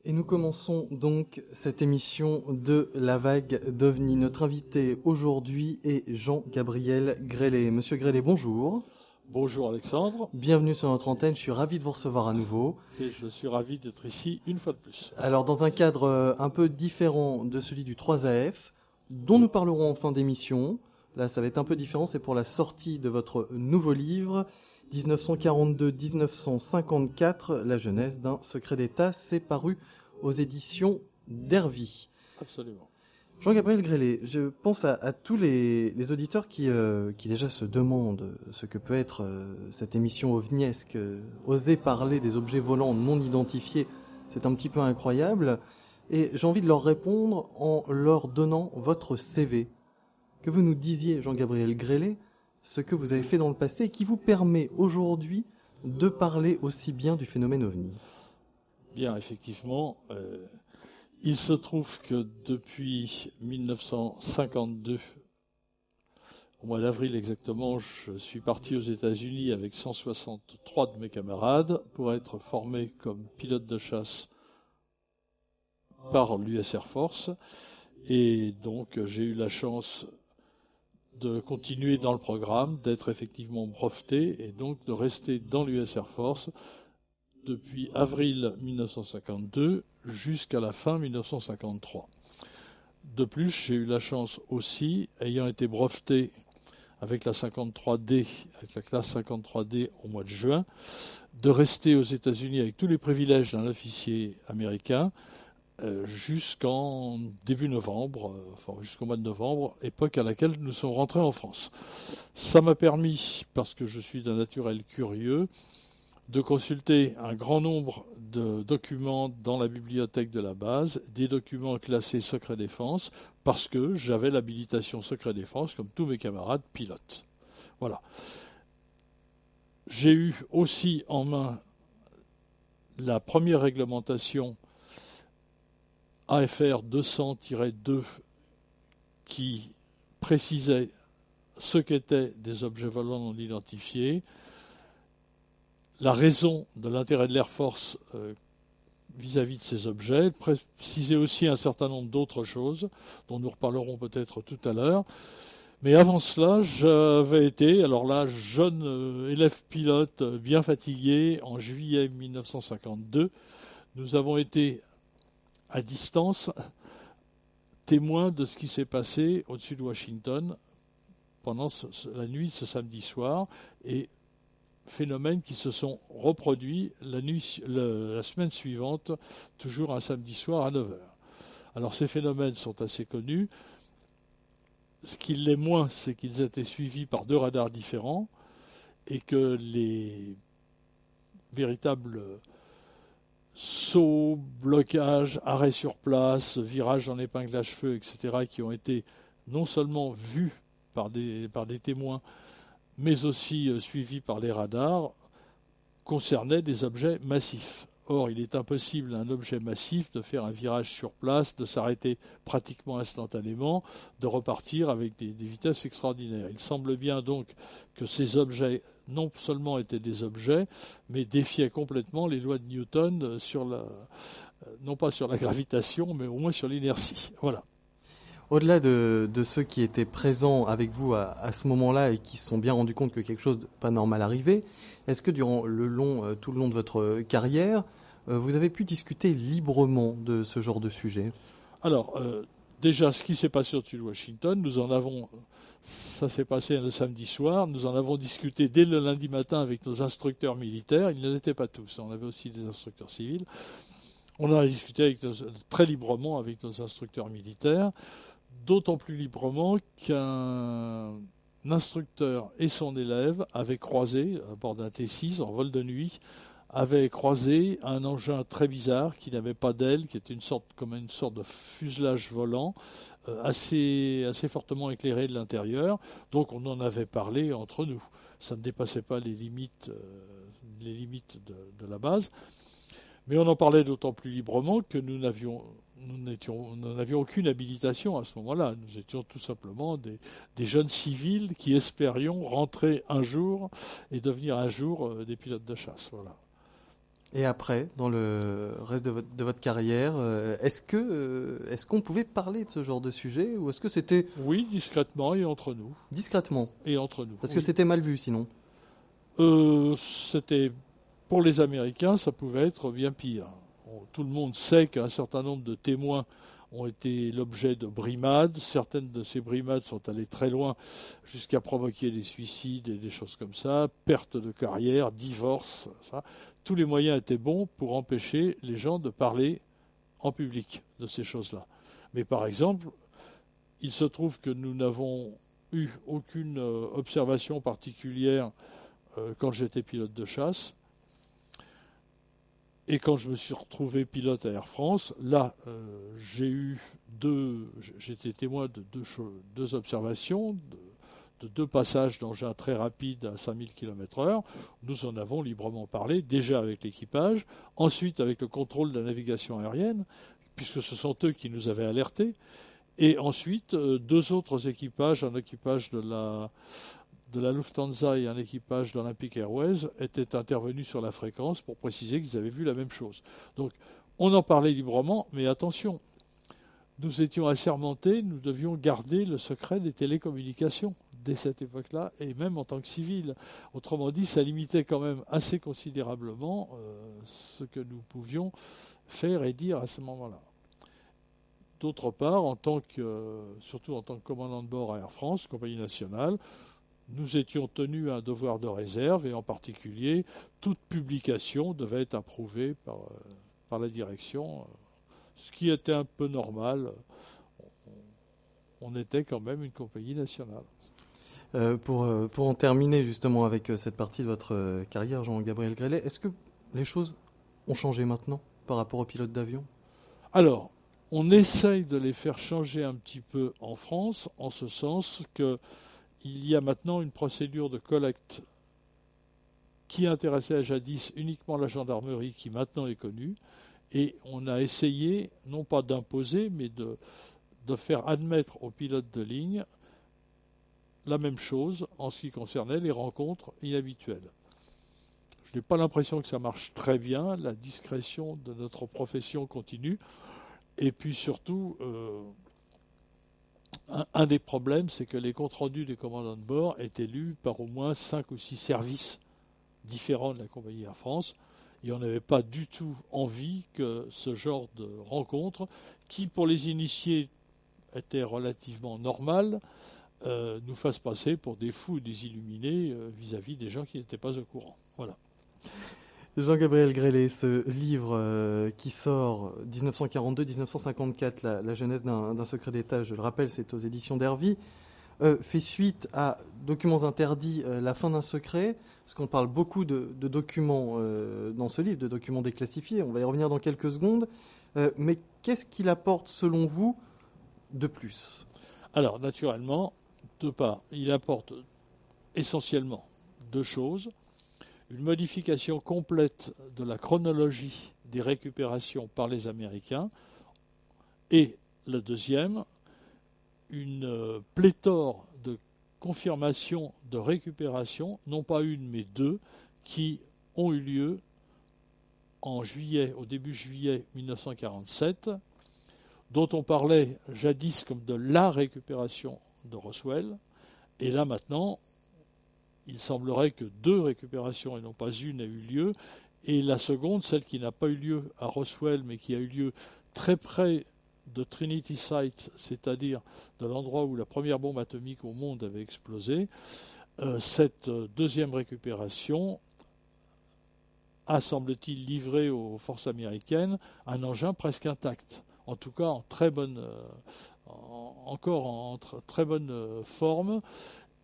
Et nous commençons donc cette émission de La Vague d'OVNI. Notre invité aujourd'hui est Jean-Gabriel Grélé. Monsieur Grélé, bonjour. Bonjour Alexandre, Bienvenue sur notre antenne, je suis ravi de vous recevoir à nouveau. et je suis ravi d'être ici une fois de plus. Alors dans un cadre un peu différent de celui du 3AF, dont nous parlerons en fin d'émission. Là ça va être un peu différent, c'est pour la sortie de votre nouveau livre, 1942-1954, la genèse d'un secret d'État. C'est paru aux éditions d'Hervy. Absolument. Jean-Gabriel Grélé, je pense à tous les auditeurs qui déjà se demandent ce que peut être cette émission ovniesque. Oser parler des objets volants non identifiés, c'est un petit peu incroyable. Et j'ai envie de leur répondre en leur donnant votre CV. Que vous nous disiez, Jean-Gabriel Grélé, ce que vous avez fait dans le passé et qui vous permet aujourd'hui de parler aussi bien du phénomène ovni. Bien, effectivement, il se trouve que depuis 1952, au mois d'avril exactement, je suis parti aux États-Unis avec 163 de mes camarades pour être formé comme pilote de chasse par l'US Air Force. Et donc, j'ai eu la chance de continuer dans le programme, d'être effectivement breveté et donc de rester dans l'US Air Force depuis avril 1952 jusqu'à la fin 1953. De plus, j'ai eu la chance aussi, ayant été breveté avec la 53D, avec la classe 53D au mois de juin, de rester aux États-Unis avec tous les privilèges d'un officier américain jusqu'en début novembre, enfin jusqu'au mois de novembre, époque à laquelle nous sommes rentrés en France. Ça m'a permis, parce que je suis d'un naturel curieux, de consulter un grand nombre de documents dans la bibliothèque de la base, des documents classés secret défense, parce que j'avais l'habilitation secret défense, comme tous mes camarades pilotes. Voilà. J'ai eu aussi en main la première réglementation AFR 200-2 qui précisait ce qu'étaient des objets volants non identifiés, la raison de l'intérêt de l'Air Force vis-à-vis de ces objets, préciser aussi un certain nombre d'autres choses, dont nous reparlerons peut-être tout à l'heure. Mais avant cela, j'avais été, alors là, jeune élève pilote bien fatigué, en juillet 1952. Nous avons été à distance témoins de ce qui s'est passé au-dessus de Washington pendant la nuit de ce samedi soir, et phénomènes qui se sont reproduits la semaine suivante, toujours un samedi soir à 9 heures. Alors ces phénomènes sont assez connus. Ce qui l'est moins, c'est qu'ils étaient suivis par deux radars différents et que les véritables sauts, blocages, arrêts sur place, virages en épingle à cheveux, etc., qui ont été non seulement vus par des témoins, mais aussi suivis par les radars, concernaient des objets massifs. Or, il est impossible à un objet massif de faire un virage sur place, de s'arrêter pratiquement instantanément, de repartir avec des vitesses extraordinaires. Il semble bien donc que ces objets non seulement étaient des objets, mais défiaient complètement les lois de Newton non pas sur la gravitation, mais au moins sur l'inertie. Voilà. Au-delà de ceux qui étaient présents avec vous à ce moment-là et qui se sont bien rendus compte que quelque chose de pas normal arrivait, est-ce que durant tout le long de votre carrière, vous avez pu discuter librement de ce genre de sujet? Alors, déjà, ce qui s'est passé au-dessus de Washington, ça s'est passé le samedi soir, nous en avons discuté dès le lundi matin avec nos instructeurs militaires. Ils ne l'étaient pas tous, on avait aussi des instructeurs civils. On en a discuté très librement avec nos instructeurs militaires, d'autant plus librement qu'un instructeur et son élève avaient croisé, à bord d'un T6 en vol de nuit, avaient croisé un engin très bizarre qui n'avait pas d'aile, qui était comme une sorte de fuselage volant, assez fortement éclairé de l'intérieur. Donc on en avait parlé entre nous. Ça ne dépassait pas les limites de la base. Mais on en parlait d'autant plus librement que nous n'avions aucune habilitation à ce moment-là. Nous étions tout simplement des jeunes civils qui espérions rentrer un jour et devenir un jour des pilotes de chasse. Voilà. Et après, dans le reste de votre carrière, est-ce qu'on pouvait parler de ce genre de sujet ou est-ce que c'était Oui, discrètement et entre nous. discrètement? Et entre nous, Parce que oui. c'était mal vu sinon. C'était pour les Américains, ça pouvait être bien pire. Tout le monde sait qu'un certain nombre de témoins ont été l'objet de brimades. Certaines de ces brimades sont allées très loin jusqu'à provoquer des suicides et des choses comme ça, perte de carrière, divorce, ça. Tous les moyens étaient bons pour empêcher les gens de parler en public de ces choses-là. Mais par exemple, il se trouve que nous n'avons eu aucune observation particulière quand j'étais pilote de chasse. Et quand je me suis retrouvé pilote à Air France, là, j'étais témoin de deux observations, de deux passages d'engins très rapides à 5000 km/h. Nous en avons librement parlé, déjà avec l'équipage, ensuite avec le contrôle de la navigation aérienne, puisque ce sont eux qui nous avaient alertés, et ensuite deux autres équipages, un équipage de la Lufthansa et un équipage d'Olympic Airways étaient intervenus sur la fréquence pour préciser qu'ils avaient vu la même chose. Donc, on en parlait librement, mais attention, nous étions assermentés, nous devions garder le secret des télécommunications dès cette époque-là, et même en tant que civil. Autrement dit, ça limitait quand même assez considérablement ce que nous pouvions faire et dire à ce moment-là. D'autre part, surtout en tant que commandant de bord à Air France, compagnie nationale, nous étions tenus à un devoir de réserve et en particulier, toute publication devait être approuvée par la direction, ce qui était un peu normal. On était quand même une compagnie nationale. Pour en terminer justement avec cette partie de votre carrière, Jean-Gabriel Grellet, est-ce que les choses ont changé maintenant par rapport aux pilotes d'avion? Alors, on essaye de les faire changer un petit peu en France, en ce sens que il y a maintenant une procédure de collecte qui intéressait jadis uniquement la gendarmerie, qui maintenant est connue, et on a essayé, non pas d'imposer, mais de faire admettre aux pilotes de ligne la même chose en ce qui concernait les rencontres inhabituelles. Je n'ai pas l'impression que ça marche très bien, la discrétion de notre profession continue, et puis surtout, un des problèmes, c'est que les comptes rendus des commandants de bord étaient lus par au moins 5 ou 6 services différents de la compagnie Air France, et on n'avait pas du tout envie que ce genre de rencontre, qui pour les initiés était relativement normale, nous fasse passer pour des fous ou des illuminés vis-à-vis des gens qui n'étaient pas au courant. Voilà. Jean-Gabriel Grellet, ce livre qui sort 1942-1954, la genèse d'un secret d'État, je le rappelle, c'est aux éditions d'Hervy, fait suite à Documents interdits, la fin d'un secret, parce qu'on parle beaucoup de documents dans ce livre, de documents déclassifiés, on va y revenir dans quelques secondes, mais qu'est-ce qu'il apporte selon vous de plus? Alors, naturellement, deux parts. Il apporte essentiellement deux choses. Une modification complète de la chronologie des récupérations par les Américains, et la deuxième, une pléthore de confirmations de récupération, non pas une mais deux, qui ont eu lieu au début juillet 1947, dont on parlait jadis comme de la récupération de Roswell, et là maintenant, il semblerait que deux récupérations et non pas une aient eu lieu, et la seconde, celle qui n'a pas eu lieu à Roswell, mais qui a eu lieu très près de Trinity Site, c'est-à-dire de l'endroit où la première bombe atomique au monde avait explosé, cette deuxième récupération a, semble-t-il, livré aux forces américaines un engin presque intact, en tout cas en très bonne, encore en très bonne forme,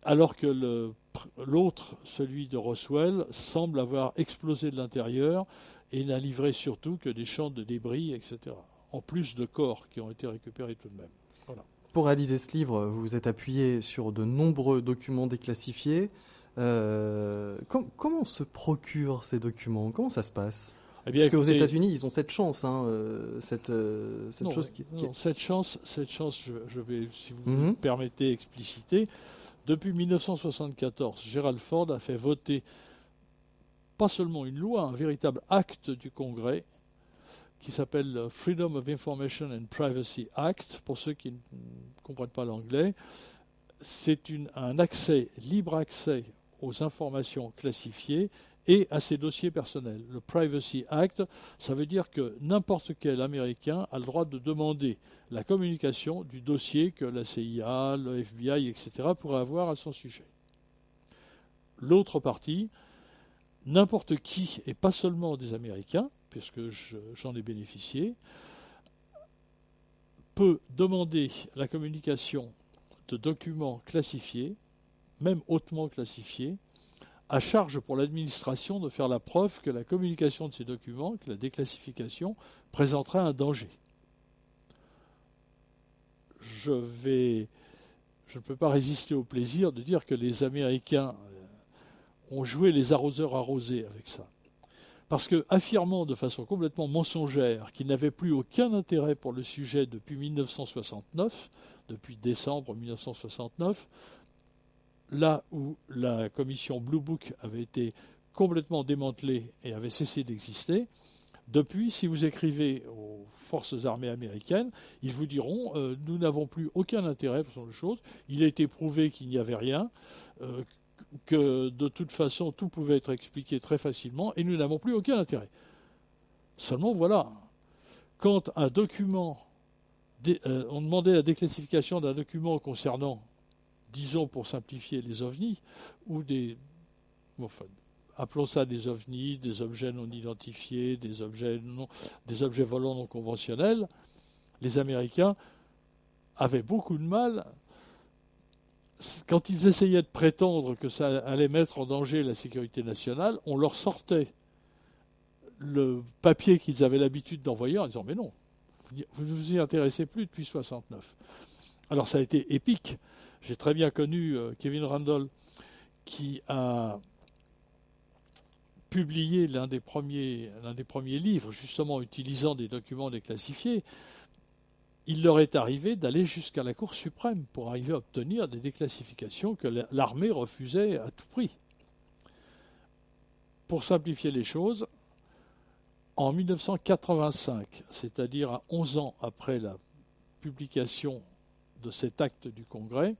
alors que l'autre, celui de Roswell, semble avoir explosé de l'intérieur et n'a livré surtout que des champs de débris, etc. En plus de corps qui ont été récupérés tout de même. Voilà. Pour réaliser ce livre, vous vous êtes appuyé sur de nombreux documents déclassifiés. Comment on se procure ces documents? Comment ça se passe? Eh bien, Parce qu'aux écoutez, États-Unis, ils ont cette chance, hein, cette non, chose qui... non, cette chance, je vais, si vous Mhm. me permettez, expliciter. Depuis 1974, Gerald Ford a fait voter pas seulement une loi, un véritable acte du Congrès qui s'appelle le Freedom of Information and Privacy Act, pour ceux qui ne comprennent pas l'anglais. C'est un libre accès aux informations classifiées et à ses dossiers personnels. Le Privacy Act, ça veut dire que n'importe quel Américain a le droit de demander la communication du dossier que la CIA, le FBI, etc. pourraient avoir à son sujet. L'autre partie, n'importe qui, et pas seulement des Américains, puisque j'en ai bénéficié, peut demander la communication de documents classifiés, même hautement classifiés, à charge pour l'administration de faire la preuve que la communication de ces documents, que la déclassification, présenterait un danger. Je ne peux pas résister au plaisir de dire que les Américains ont joué les arroseurs arrosés avec ça. Parce que, affirmant de façon complètement mensongère qu'ils n'avaient plus aucun intérêt pour le sujet depuis 1969, depuis décembre 1969, là où la commission Blue Book avait été complètement démantelée et avait cessé d'exister, depuis, si vous écrivez aux forces armées américaines, ils vous diront nous n'avons plus aucun intérêt pour ce chose, il a été prouvé qu'il n'y avait rien, que de toute façon tout pouvait être expliqué très facilement et nous n'avons plus aucun intérêt. Seulement voilà, quand un document, on demandait la déclassification d'un document concernant, disons pour simplifier, les ovnis, ou appelons ça des ovnis, des objets non identifiés, des objets volants non conventionnels, les Américains avaient beaucoup de mal. Quand ils essayaient de prétendre que ça allait mettre en danger la sécurité nationale, on leur sortait le papier qu'ils avaient l'habitude d'envoyer en disant « Mais non, vous ne vous y intéressez plus depuis 1969 ». Alors ça a été épique. J'ai très bien connu Kevin Randle qui a publié l'un des premiers livres, justement utilisant des documents déclassifiés. Il leur est arrivé d'aller jusqu'à la Cour suprême pour arriver à obtenir des déclassifications que l'armée refusait à tout prix. Pour simplifier les choses, en 1985, c'est-à-dire à 11 ans après la publication de cet acte du Congrès,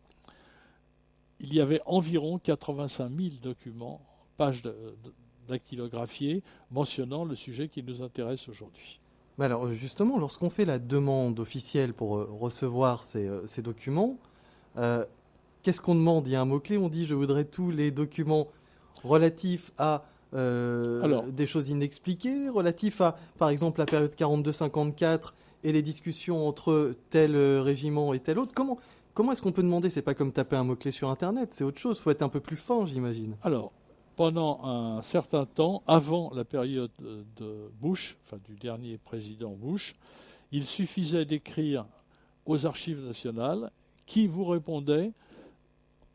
il y avait environ 85 000 documents, pages dactylographiées, mentionnant le sujet qui nous intéresse aujourd'hui. Alors justement, lorsqu'on fait la demande officielle pour recevoir ces documents, qu'est-ce qu'on demande? Il y a un mot-clé, on dit « je voudrais tous les documents relatifs à des choses inexpliquées, relatifs à, par exemple, la période 42-54 et les discussions entre tel régiment et tel autre ». Comment est-ce qu'on peut demander? C'est pas comme taper un mot-clé sur Internet, c'est autre chose, il faut être un peu plus fin, j'imagine. Alors, pendant un certain temps, avant la période de Bush, enfin du dernier président Bush, il suffisait d'écrire aux archives nationales qui vous répondaient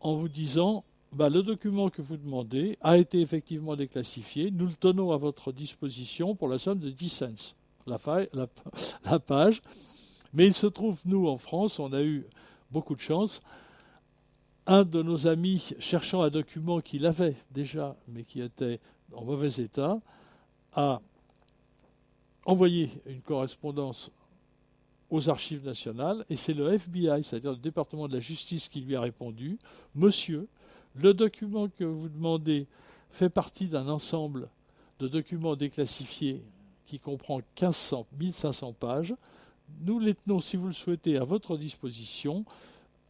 en vous disant le document que vous demandez a été effectivement déclassifié, nous le tenons à votre disposition pour la somme de 10 cents la page. Mais il se trouve, nous, en France, on a eu beaucoup de chance. Un de nos amis, cherchant un document qu'il avait déjà, mais qui était en mauvais état, a envoyé une correspondance aux archives nationales, et c'est le FBI, c'est-à-dire le département de la justice, qui lui a répondu « Monsieur, le document que vous demandez fait partie d'un ensemble de documents déclassifiés qui comprend 1500 pages. Nous les tenons, si vous le souhaitez, à votre disposition,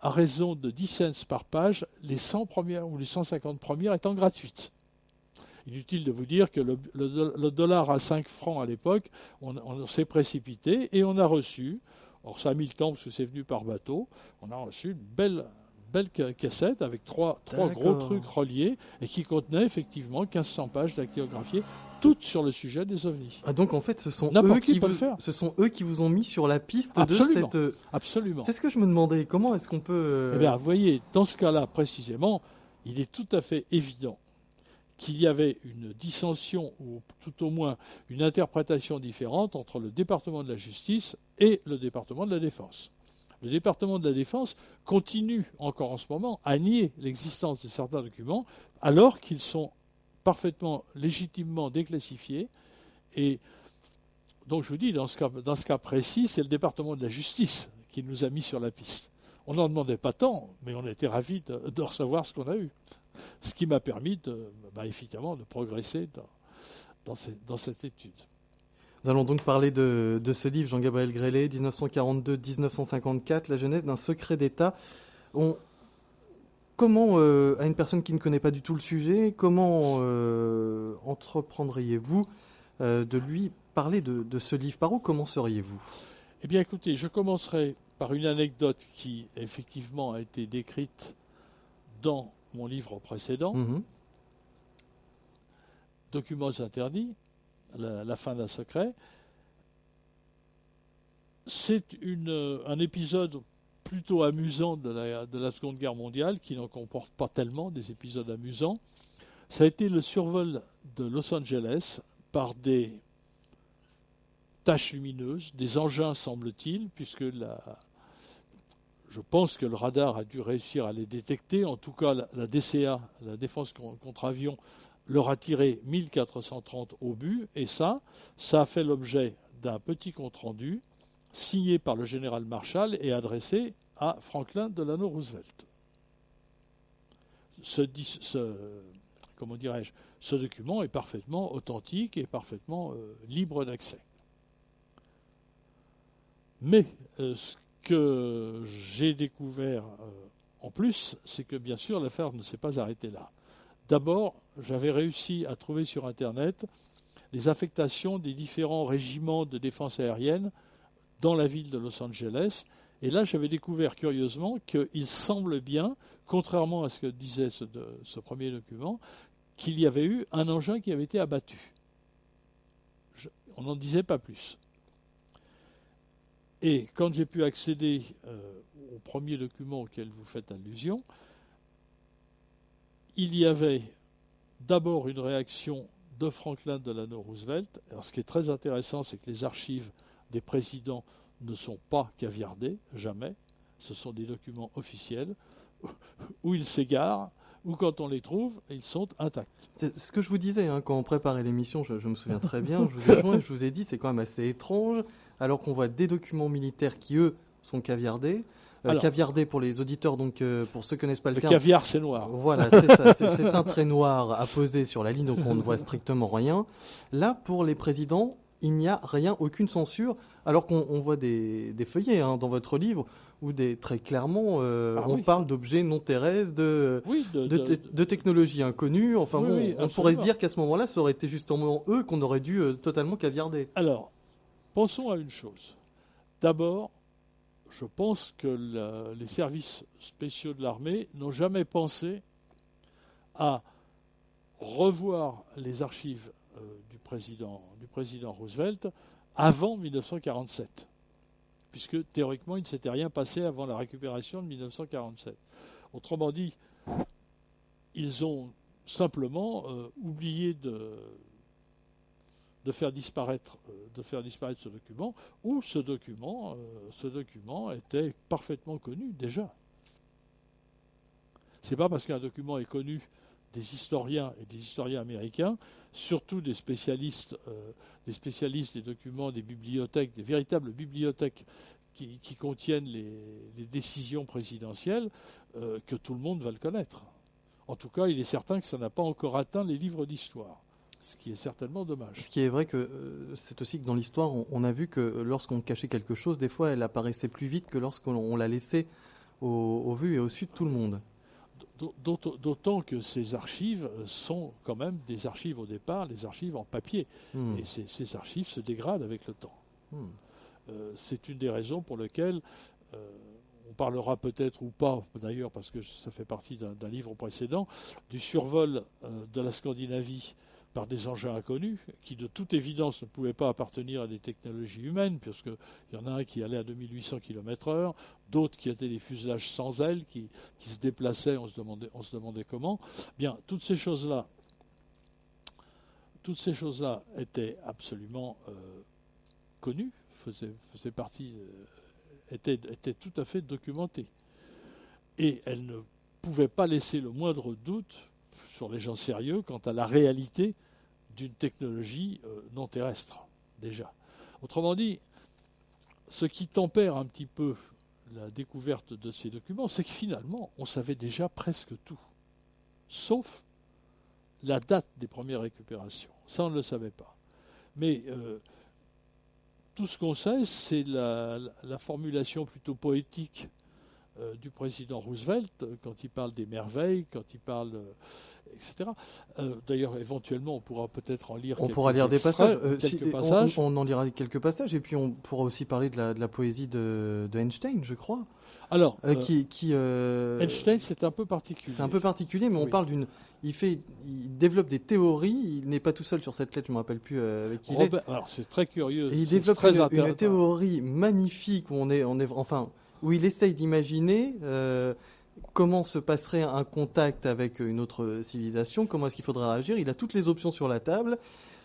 à raison de 10 cents par page, les 100 premières ou les 150 premières étant gratuites. » Inutile de vous dire que le dollar à 5 francs à l'époque, on s'est précipité et on a reçu, or ça a mis le temps parce que c'est venu par bateau, on a reçu une belle cassette avec trois gros trucs reliés et qui contenait effectivement 1500 pages dactylographiées, toutes sur le sujet des ovnis. Ah, donc en fait, ce sont eux qui vous ont mis sur la piste Absolument. de cette... Absolument. C'est ce que je me demandais, comment est-ce qu'on peut... Eh bien, vous voyez, dans ce cas-là, précisément, il est tout à fait évident qu'il y avait une dissension, ou tout au moins une interprétation différente entre le département de la justice et le département de la défense. Le département de la Défense continue encore en ce moment à nier l'existence de certains documents alors qu'ils sont parfaitement légitimement déclassifiés. Et donc je vous dis, dans ce cas précis, c'est le département de la justice qui nous a mis sur la piste. On n'en demandait pas tant, mais on était ravis de recevoir ce qu'on a eu. Ce qui m'a permis effectivement de progresser dans cette étude. Nous allons donc parler de ce livre, Jean-Gabriel Grélet, 1942-1954, la genèse d'un secret d'État. Comment, à une personne qui ne connaît pas du tout le sujet, comment entreprendriez-vous de lui parler de ce livre? Par où commenceriez-vous? Eh bien, écoutez, je commencerai par une anecdote qui, effectivement, a été décrite dans mon livre précédent, Documents interdits, la fin d'un secret. C'est un épisode plutôt amusant de la Seconde Guerre mondiale, qui n'en comporte pas tellement des épisodes amusants. Ça a été le survol de Los Angeles par des taches lumineuses, des engins, semble-t-il, puisque je pense que le radar a dû réussir à les détecter. En tout cas, la DCA, la défense contre avion, leur a tiré 1430 obus, et ça a fait l'objet d'un petit compte-rendu signé par le général Marshall et adressé à Franklin Delano Roosevelt. Ce document est parfaitement authentique et parfaitement libre d'accès. Mais ce que j'ai découvert en plus, c'est que bien sûr l'affaire ne s'est pas arrêtée là. D'abord, j'avais réussi à trouver sur Internet les affectations des différents régiments de défense aérienne dans la ville de Los Angeles. Et là, j'avais découvert curieusement qu'il semble bien, contrairement à ce que disait ce premier document, qu'il y avait eu un engin qui avait été abattu. On n'en disait pas plus. Et quand j'ai pu accéder au premier document auquel vous faites allusion, il y avait d'abord une réaction de Franklin Delano Roosevelt. Alors, ce qui est très intéressant, c'est que les archives des présidents ne sont pas caviardées, jamais. Ce sont des documents officiels où ils s'égarent, ou quand on les trouve, ils sont intacts. C'est ce que je vous disais quand on préparait l'émission, je me souviens très bien, je vous ai joint et je vous ai dit c'est quand même assez étrange, alors qu'on voit des documents militaires qui, eux, sont caviardés. Caviardé pour les auditeurs, donc pour ceux qui ne connaissent pas le terme. Le caviar, c'est noir. Voilà, c'est ça. C'est un trait noir apposé sur la ligne, donc on ne voit strictement rien. Là, pour les présidents, il n'y a rien, aucune censure, alors qu'on voit des feuillets dans votre livre où très clairement on parle d'objets non terrestres, de technologies inconnues. Enfin on pourrait se dire qu'à ce moment-là, ça aurait été justement eux qu'on aurait dû totalement caviarder. Alors, pensons à une chose. D'abord, je pense que les services spéciaux de l'armée n'ont jamais pensé à revoir les archives du président Roosevelt avant 1947, puisque théoriquement il ne s'était rien passé avant la récupération de 1947. Autrement dit, ils ont simplement oublié de faire disparaître ce document, ou ce document était parfaitement connu déjà. C'est pas parce qu'un document est connu des historiens et des historiens américains, surtout des spécialistes des documents des bibliothèques, des véritables bibliothèques qui contiennent les décisions présidentielles, que tout le monde va le connaître. En tout cas, il est certain que ça n'a pas encore atteint les livres d'histoire. Ce qui est certainement dommage. Ce qui est vrai que c'est aussi que dans l'histoire, on a vu que lorsqu'on cachait quelque chose, des fois, elle apparaissait plus vite que lorsqu'on l'a laissé au vu et au su de tout le monde. D'autant que ces archives sont quand même des archives au départ, des archives en papier. Et ces archives se dégradent avec le temps. C'est une des raisons pour lesquelles on parlera peut-être ou pas, d'ailleurs, parce que ça fait partie d'un livre précédent, du survol de la Scandinavie par des engins inconnus, qui de toute évidence ne pouvaient pas appartenir à des technologies humaines, puisqu'il y en a un qui allait à 2800 km/h, d'autres qui étaient des fuselages sans ailes, qui se déplaçaient, on se demandait comment. Bien, toutes ces choses-là étaient absolument connues, faisaient partie, étaient tout à fait documentées. Et elles ne pouvaient pas laisser le moindre doute sur les gens sérieux quant à la réalité d'une technologie non terrestre, déjà. Autrement dit, ce qui tempère un petit peu la découverte de ces documents, c'est que finalement, on savait déjà presque tout, sauf la date des premières récupérations. Ça, on ne le savait pas. Mais tout ce qu'on sait, c'est la formulation plutôt poétique du président Roosevelt, quand il parle des merveilles, quand il parle, etc. D'ailleurs, éventuellement, on pourra peut-être en lire quelques extraits, quelques passages. On en lira quelques passages, et puis on pourra aussi parler de la poésie de Einstein, je crois. Alors, Einstein, c'est un peu particulier. C'est un peu particulier, mais on parle d'une... Il développe des théories, il n'est pas tout seul sur cette lettre, je ne me rappelle plus avec qui il est. Alors, c'est très curieux. Et il développe une théorie magnifique où il essaye d'imaginer comment se passerait un contact avec une autre civilisation, comment est-ce qu'il faudrait réagir. Il a toutes les options sur la table.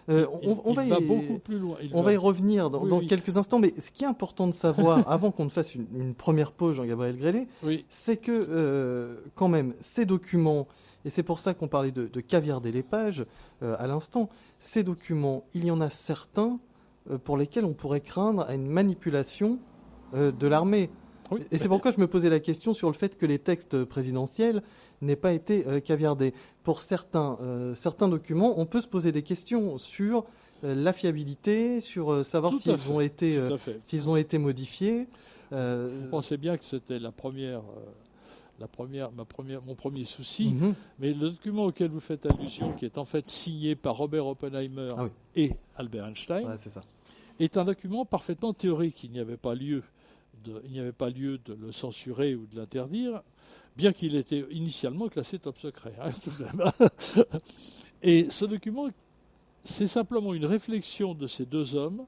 On va beaucoup plus loin. On va y revenir dans quelques instants, mais ce qui est important de savoir, avant qu'on ne fasse une première pause, Jean-Gabriel Grélé, c'est que quand même, ces documents, et c'est pour ça qu'on parlait de caviarder les pages à l'instant, ces documents, il y en a certains pour lesquels on pourrait craindre une manipulation de l'armée. Oui, et c'est pourquoi je me posais la question sur le fait que les textes présidentiels n'aient pas été caviardés. Pour certains documents, on peut se poser des questions sur la fiabilité, sur savoir s'ils ont été modifiés. Vous pensez bien que c'était mon premier souci, mais le document auquel vous faites allusion, qui est en fait signé par Robert Oppenheimer et Albert Einstein, est un document parfaitement théorique. Il n'y avait pas lieu de le censurer ou de l'interdire, bien qu'il était initialement classé top secret. Tout de même. Et ce document, c'est simplement une réflexion de ces deux hommes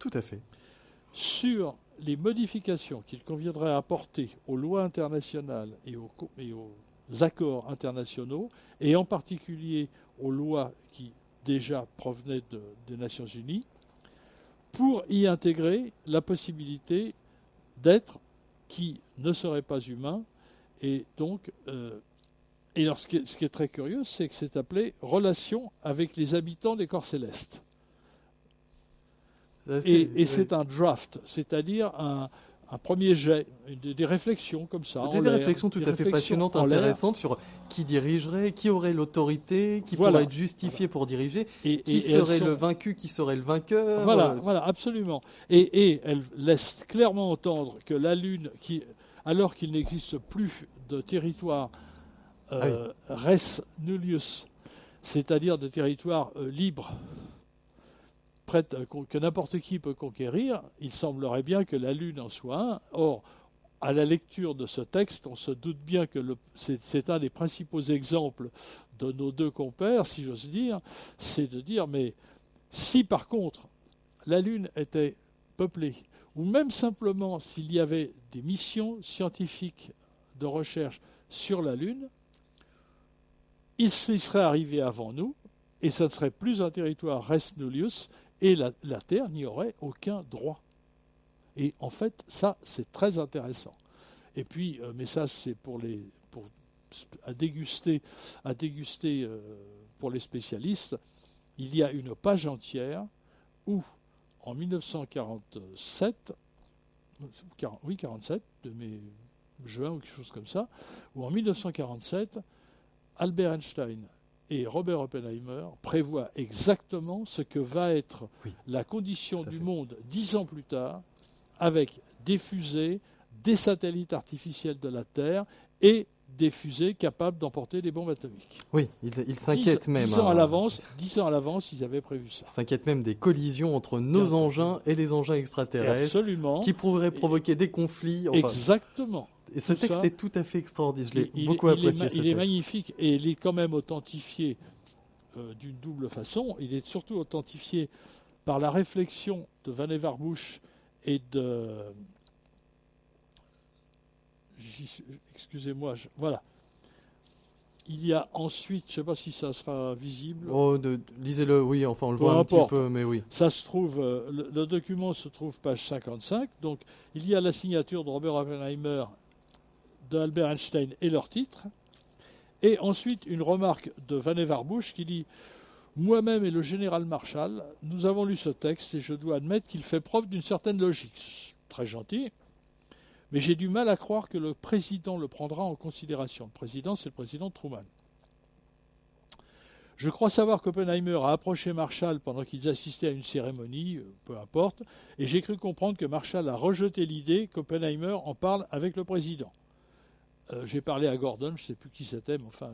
sur les modifications qu'il conviendrait apporter aux lois internationales et aux accords internationaux, et en particulier aux lois qui déjà provenaient des Nations Unies, pour y intégrer la possibilité d'êtres qui ne seraient pas humains. Et donc, ce qui est très curieux, c'est que c'est appelé « Relations avec les habitants des corps célestes ». Et c'est un draft, c'est-à-dire un premier jet, des réflexions comme ça. Des réflexions tout à fait passionnantes, intéressantes sur qui dirigerait, qui aurait l'autorité, qui pourrait être justifié pour diriger, qui serait le vaincu, qui serait le vainqueur. Voilà, absolument. Et elle laisse clairement entendre que la Lune, alors qu'il n'existe plus de territoire res nullius, c'est-à-dire de territoire libre, que n'importe qui peut conquérir, il semblerait bien que la Lune en soit un. Or, à la lecture de ce texte, on se doute bien que c'est un des principaux exemples de nos deux compères, si j'ose dire, c'est de dire, mais si par contre la Lune était peuplée, ou même simplement s'il y avait des missions scientifiques de recherche sur la Lune, il serait arrivé avant nous, et ça ne serait plus un territoire res nullius, et la Terre n'y aurait aucun droit. Et en fait, ça, c'est très intéressant. Et puis, mais ça, c'est à déguster pour les spécialistes. Il y a une page entière où, en 1947, de juin ou quelque chose comme ça, où en 1947, Albert Einstein et Robert Oppenheimer prévoient exactement ce que va être la condition du monde 10 ans plus tard, avec des fusées, des satellites artificiels de la Terre et des fusées capables d'emporter des bombes atomiques. Oui, ils s'inquiètent même. 10 ans à l'avance, ils avaient prévu ça. Ils s'inquiètent même des collisions entre nos engins et les engins extraterrestres. Absolument. Qui pourraient provoquer des conflits. Exactement. Et ce texte est tout à fait extraordinaire. Je l'ai beaucoup apprécié. Il est magnifique et il est quand même authentifié d'une double façon. Il est surtout authentifié par la réflexion de Vannevar Bush et de... Excusez-moi, voilà. Il y a ensuite, je ne sais pas si ça sera visible. Lisez-le, oui, enfin on le voit un petit peu, mais oui. Ça se trouve, le document se trouve page 55. Donc il y a la signature de Robert Oppenheimer, de Albert Einstein et leur titre. Et ensuite, une remarque de Vannevar Bush qui dit « Moi-même et le général Marshall, nous avons lu ce texte et je dois admettre qu'il fait preuve d'une certaine logique. » C'est très gentil, mais j'ai du mal à croire que le président le prendra en considération. Le président, c'est le président Truman. Je crois savoir qu'Oppenheimer a approché Marshall pendant qu'ils assistaient à une cérémonie, peu importe, et j'ai cru comprendre que Marshall a rejeté l'idée qu'Oppenheimer en parle avec le président. J'ai parlé à Gordon, je ne sais plus qui c'était, mais enfin,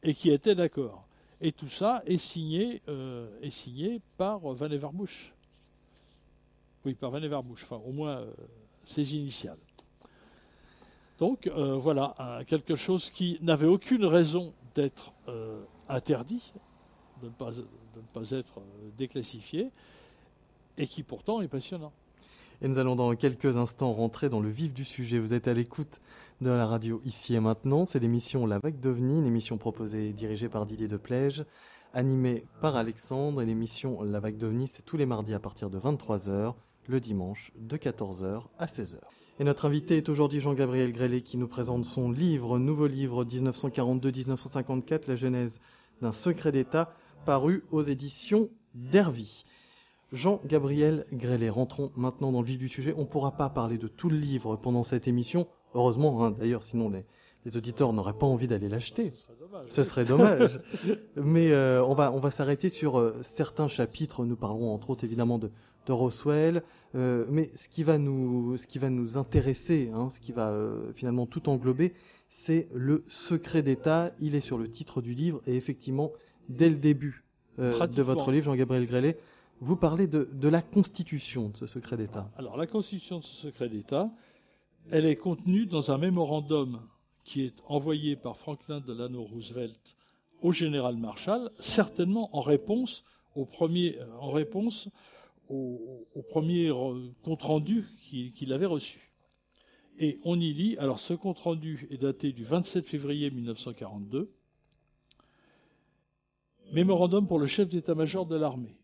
et qui était d'accord. Et tout ça est signé par Vannevar Bush. Oui, par Vannevar Bush, enfin au moins ses initiales. Donc voilà, quelque chose qui n'avait aucune raison d'être interdit, de ne pas être déclassifié, et qui pourtant est passionnant. Et nous allons dans quelques instants rentrer dans le vif du sujet. Vous êtes à l'écoute de la radio Ici et Maintenant. C'est l'émission La Vague d'OVNI, une émission proposée et dirigée par Didier Deplège, animée par Alexandre. Et l'émission La Vague d'OVNI, c'est tous les mardis à partir de 23h, le dimanche de 14h à 16h. Et notre invité est aujourd'hui Jean-Gabriel Grélé qui nous présente son nouveau livre 1942-1954, la genèse d'un secret d'État, paru aux éditions d'Hervy. Jean-Gabriel Grélé, rentrons maintenant dans le vif du sujet. On ne pourra pas parler de tout le livre pendant cette émission, heureusement, d'ailleurs, sinon les auditeurs n'auraient pas envie d'aller l'acheter. Ce serait dommage. Mais on va s'arrêter sur certains chapitres. Nous parlerons entre autres évidemment de Roswell, mais ce qui va nous intéresser, ce qui va finalement tout englober, c'est le secret d'État. Il est sur le titre du livre et effectivement, dès le début de votre livre, Jean-Gabriel Grélé, vous parlez de la constitution de ce secret d'État. Alors, la constitution de ce secret d'État, elle est contenue dans un mémorandum qui est envoyé par Franklin Delano Roosevelt au général Marshall, certainement en réponse au premier compte-rendu qu'il avait reçu. Et on y lit, alors ce compte-rendu est daté du 27 février 1942, mémorandum pour le chef d'état-major de l'armée.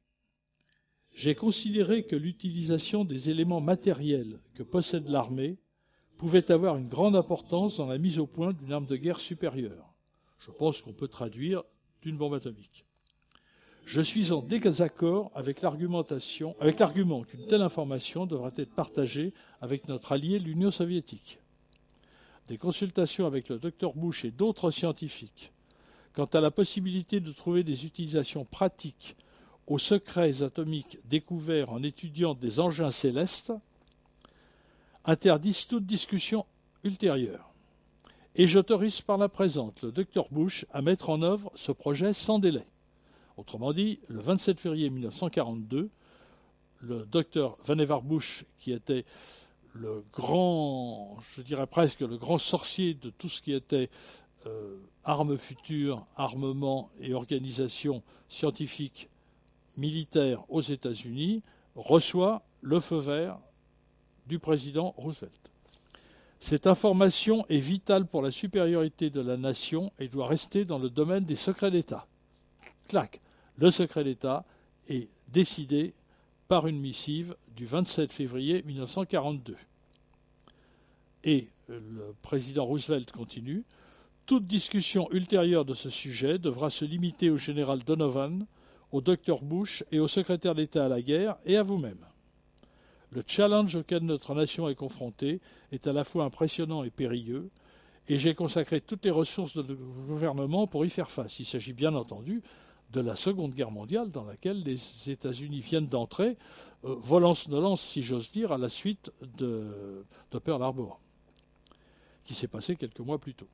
J'ai considéré que l'utilisation des éléments matériels que possède l'armée pouvait avoir une grande importance dans la mise au point d'une arme de guerre supérieure. Je pense qu'on peut traduire d'une bombe atomique. Je suis en désaccord avec l'argument qu'une telle information devrait être partagée avec notre allié, l'Union soviétique. Des consultations avec le Dr Bush et d'autres scientifiques quant à la possibilité de trouver des utilisations pratiques aux secrets atomiques découverts en étudiant des engins célestes interdisent toute discussion ultérieure. Et j'autorise par la présente le Dr Bush à mettre en œuvre ce projet sans délai. Autrement dit, le 27 février 1942, le Dr Vannevar Bush, qui était le grand, je dirais presque le grand sorcier de tout ce qui était armes futures, armement et organisation scientifique militaire aux États-Unis, reçoit le feu vert du président Roosevelt. Cette information est vitale pour la supériorité de la nation et doit rester dans le domaine des secrets d'État. Clac, le secret d'État est décidé par une missive du 27 février 1942. Et le président Roosevelt continue. Toute discussion ultérieure de ce sujet devra se limiter au général Donovan, au Dr Bush et au secrétaire d'État à la guerre et à vous-même. Le challenge auquel notre nation est confrontée est à la fois impressionnant et périlleux, et j'ai consacré toutes les ressources de notre gouvernement pour y faire face. Il s'agit bien entendu de la Seconde Guerre mondiale dans laquelle les États-Unis viennent d'entrer, volance-nolance, si j'ose dire, à la suite de Pearl Harbor, qui s'est passé quelques mois plus tôt.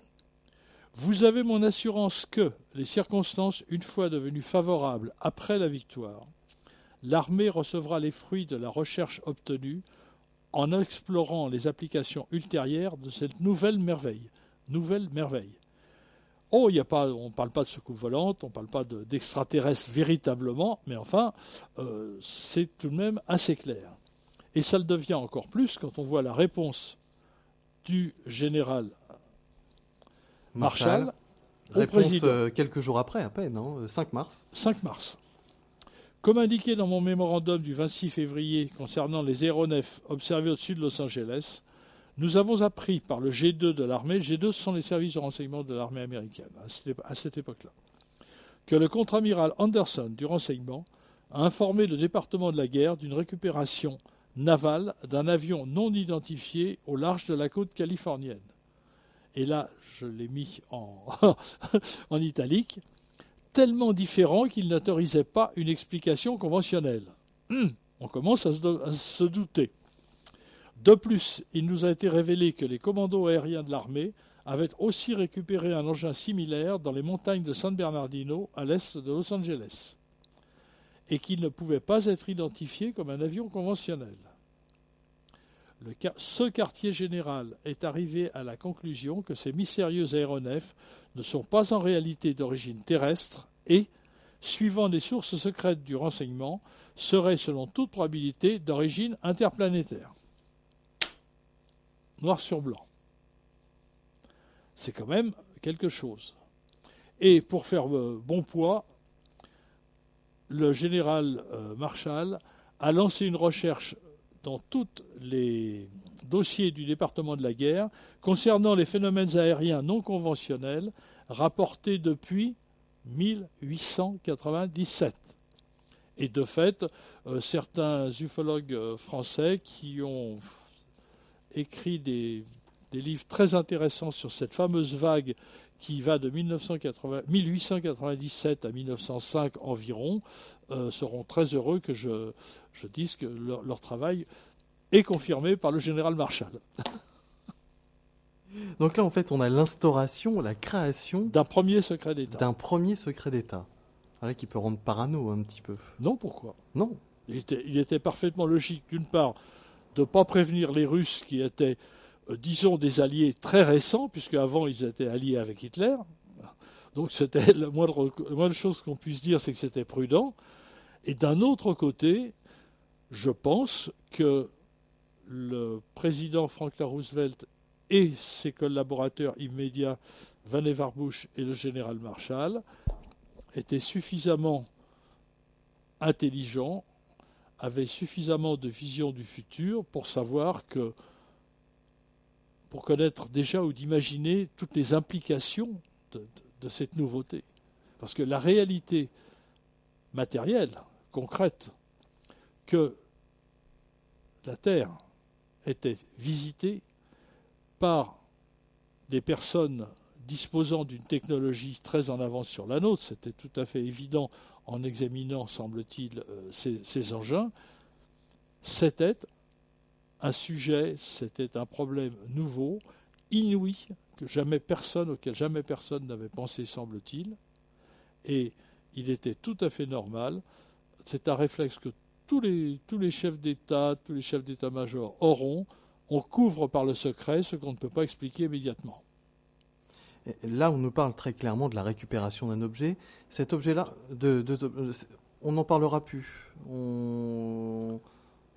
Vous avez mon assurance que, les circonstances une fois devenues favorables après la victoire, l'armée recevra les fruits de la recherche obtenue en explorant les applications ultérieures de cette nouvelle merveille. Oh, on ne parle pas de soucoupe volante, on ne parle pas d'extraterrestres véritablement, mais enfin, c'est tout de même assez clair. Et ça le devient encore plus quand on voit la réponse du général Marshall au président. Quelques jours après, à peine, 5 mars. 5 mars. Comme indiqué dans mon mémorandum du 26 février concernant les aéronefs observés au-dessus de Los Angeles, Nous avons appris par le G2 de l'armée, G2 ce sont les services de renseignement de l'armée américaine à cette époque-là, que le contre-amiral Anderson du renseignement a informé le département de la guerre d'une récupération navale d'un avion non identifié au large de la côte californienne. Et là, je l'ai mis en italique, tellement différent qu'il n'autorisait pas une explication conventionnelle. On commence à se douter. De plus, il nous a été révélé que les commandos aériens de l'armée avaient aussi récupéré un engin similaire dans les montagnes de San Bernardino, à l'est de Los Angeles, et qu'il ne pouvait pas être identifié comme un avion conventionnel. Ce quartier général est arrivé à la conclusion que ces mystérieux aéronefs ne sont pas en réalité d'origine terrestre et, suivant les sources secrètes du renseignement, seraient selon toute probabilité d'origine interplanétaire. Noir sur blanc. C'est quand même quelque chose. Et pour faire bon poids, le général Marshall a lancé une recherche dans tous les dossiers du département de la guerre concernant les phénomènes aériens non conventionnels rapportés depuis 1897. Et de fait, certains ufologues français qui ont écrit des livres très intéressants sur cette fameuse vague qui va de 1897 à 1905 environ, seront très heureux que je dise que leur travail est confirmé par le général Marshall. Donc là, en fait, on a l'instauration, la création d'un premier secret d'État. D'un premier secret d'État. Voilà, qui peut rendre parano un petit peu. Non, pourquoi ? Non. Il était parfaitement logique, d'une part, de ne pas prévenir les Russes qui étaient, disons, des alliés très récents, puisque avant ils étaient alliés avec Hitler. Donc c'était la moindre chose qu'on puisse dire, c'est que c'était prudent. Et d'un autre côté, je pense que le président Franklin Roosevelt et ses collaborateurs immédiats, Vannevar Bush et le général Marshall, étaient suffisamment intelligents, avaient suffisamment de vision du futur pour savoir que, pour connaître déjà ou d'imaginer toutes les implications de cette nouveauté. Parce que la réalité matérielle, concrète, que la Terre était visitée par des personnes disposant d'une technologie très en avance sur la nôtre, c'était tout à fait évident en examinant, semble-t-il, ces engins, c'était un sujet, c'était un problème nouveau, inouï, auquel jamais personne n'avait pensé, semble-t-il, et il était tout à fait normal. C'est un réflexe que tous les chefs d'État, tous les chefs d'état-major auront. On couvre par le secret ce qu'on ne peut pas expliquer immédiatement. Là, on nous parle très clairement de la récupération d'un objet. Cet objet-là, on n'en parlera plus. On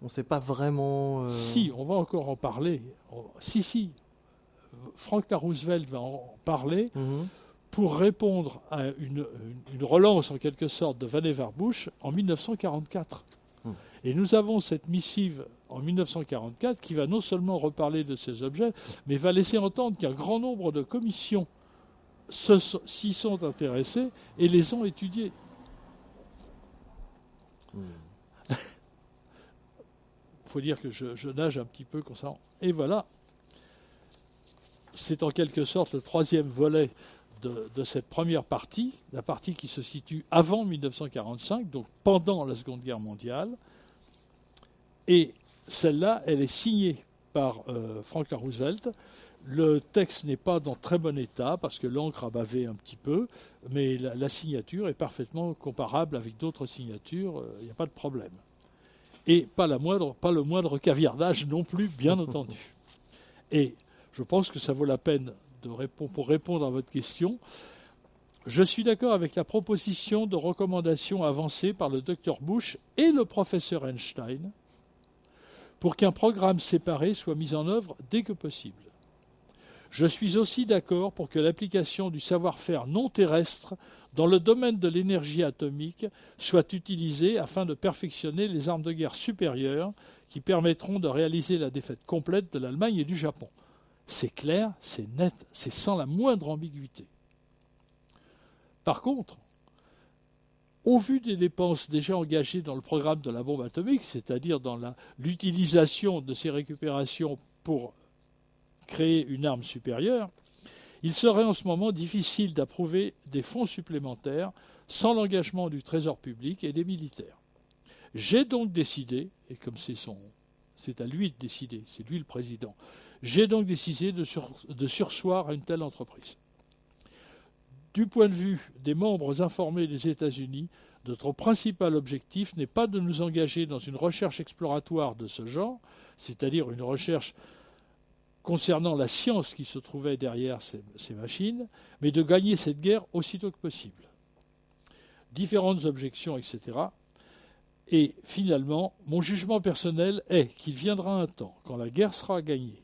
ne sait pas vraiment... Si, on va encore en parler. Si. Franklin Roosevelt va en parler pour répondre à une relance, en quelque sorte, de Vannevar Bush en 1944. Et nous avons cette missive en 1944 qui va non seulement reparler de ces objets, mais va laisser entendre qu'un grand nombre de commissions s'y sont intéressées et les ont étudiées. Il faut dire que je nage un petit peu comme ça. Et voilà, c'est en quelque sorte le troisième volet de cette première partie, la partie qui se situe avant 1945, donc pendant la Seconde Guerre mondiale. Et celle-là, elle est signée par Franklin Roosevelt. Le texte n'est pas dans très bon état parce que l'encre a bavé un petit peu, mais la signature est parfaitement comparable avec d'autres signatures, il n'y a pas de problème. Et pas le moindre caviardage non plus, bien entendu. Et je pense que ça vaut la peine pour répondre à votre question. Je suis d'accord avec la proposition de recommandation avancée par le Dr Bush et le professeur Einstein pour qu'un programme séparé soit mis en œuvre dès que possible. Je suis aussi d'accord pour que l'application du savoir-faire non terrestre dans le domaine de l'énergie atomique soit utilisée afin de perfectionner les armes de guerre supérieures qui permettront de réaliser la défaite complète de l'Allemagne et du Japon. C'est clair, c'est net, c'est sans la moindre ambiguïté. Par contre, au vu des dépenses déjà engagées dans le programme de la bombe atomique, c'est-à-dire dans l'utilisation de ces récupérations pour créer une arme supérieure, il serait en ce moment difficile d'approuver des fonds supplémentaires sans l'engagement du Trésor public et des militaires. J'ai donc décidé, et comme c'est à lui de décider, c'est lui le président, j'ai donc décidé de surseoir à une telle entreprise. Du point de vue des membres informés des États-Unis, notre principal objectif n'est pas de nous engager dans une recherche exploratoire de ce genre, c'est-à-dire une recherche concernant la science qui se trouvait derrière ces machines, mais de gagner cette guerre aussitôt que possible. Différentes objections, etc. Et finalement, mon jugement personnel est qu'il viendra un temps, quand la guerre sera gagnée,